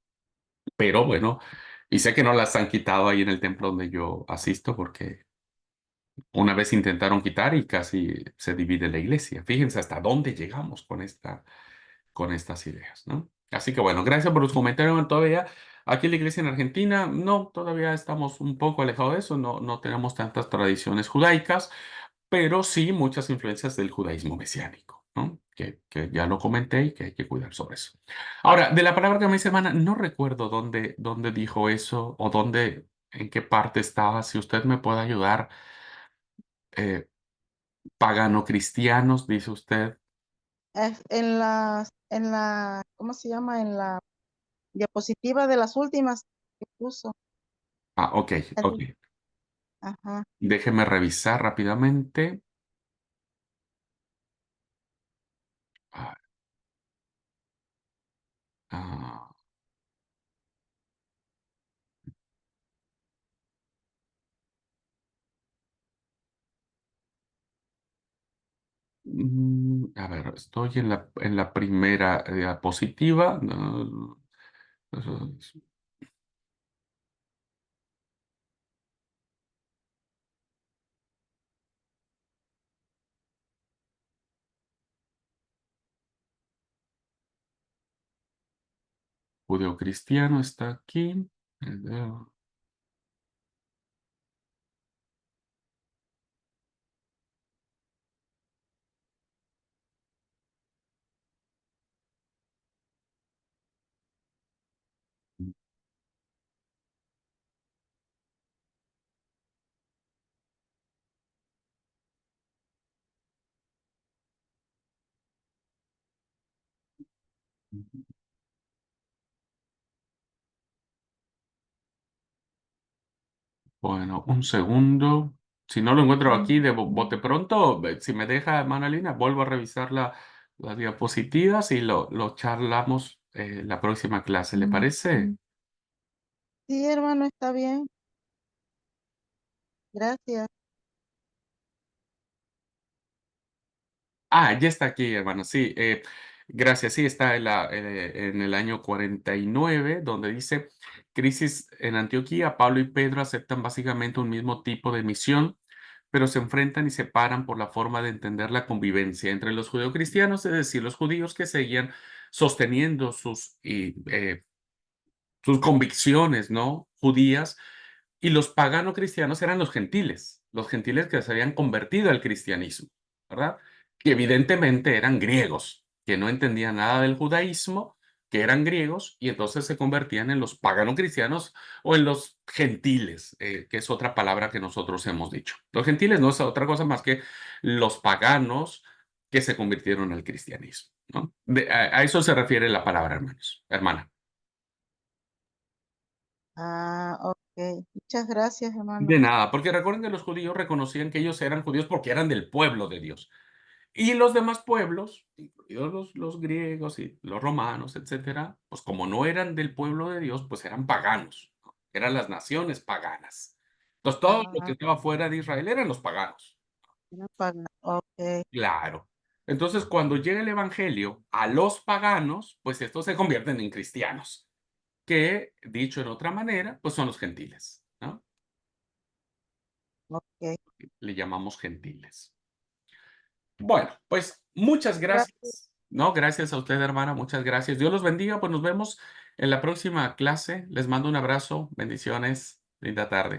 Pero bueno, y sé que no las han quitado ahí en el templo donde yo asisto porque una vez intentaron quitar y casi se divide la iglesia. Fíjense hasta dónde llegamos con estas ideas, ¿no? Así que bueno, gracias por los comentarios. Todavía aquí en la iglesia en Argentina, no, todavía estamos un poco alejados de eso, no tenemos tantas tradiciones judaicas, pero sí muchas influencias del judaísmo mesiánico, ¿no? Que ya lo comenté y que hay que cuidar sobre eso. Ahora, de la palabra que me dice hermana, no recuerdo dónde dijo eso o en qué parte estaba. Si usted me puede ayudar, eh, pagano-cristianos, dice usted. ¿Cómo se llama? En la diapositiva de las últimas que puso. Ah, ok, ok. Así. Ajá. Déjeme revisar rápidamente. Ah, ah, a ver, estoy en la primera diapositiva. No, eso es judeocristiano está aquí. Eh, Bueno, un segundo. Si no lo encuentro aquí de bote pronto, si me deja, hermana Lina, vuelvo a revisar las diapositivas y lo charlamos la próxima clase. ¿Le parece? Sí, hermano, está bien. Gracias. Ah, ya está aquí, hermano. Sí, gracias. Sí, está en el año 49, donde dice, crisis en Antioquía, Pablo y Pedro aceptan básicamente un mismo tipo de misión, pero se enfrentan y separan por la forma de entender la convivencia entre los judeocristianos, es decir, los judíos que seguían sosteniendo sus convicciones, ¿no? Judías, y los pagano cristianos eran los gentiles que se habían convertido al cristianismo, ¿verdad? Que evidentemente eran griegos, que no entendían nada del judaísmo, que eran griegos, y entonces se convertían en los pagano cristianos o en los gentiles, que es otra palabra que nosotros hemos dicho. Los gentiles no es otra cosa más que los paganos que se convirtieron al cristianismo, ¿no? A eso se refiere la palabra, hermanos, hermana. Ah, ok. Muchas gracias, hermano. De nada, porque recuerden que los judíos reconocían que ellos eran judíos porque eran del pueblo de Dios. Y los demás pueblos, incluidos los griegos y los romanos, etcétera, pues como no eran del pueblo de Dios, pues eran paganos, ¿no? Eran las naciones paganas. Entonces, todo lo que Ah, estaba fuera de Israel eran los paganos. no paga. Ok, Claro. Entonces, cuando llega el evangelio a los paganos, pues estos se convierten en cristianos, que, dicho en otra manera, pues son los gentiles, ¿no? ok. Le llamamos gentiles. Bueno, pues muchas Gracias. gracias. No, gracias a usted, hermana. Muchas gracias. Dios los bendiga. Pues nos vemos en la próxima clase. Les mando un abrazo. Bendiciones. Linda tarde.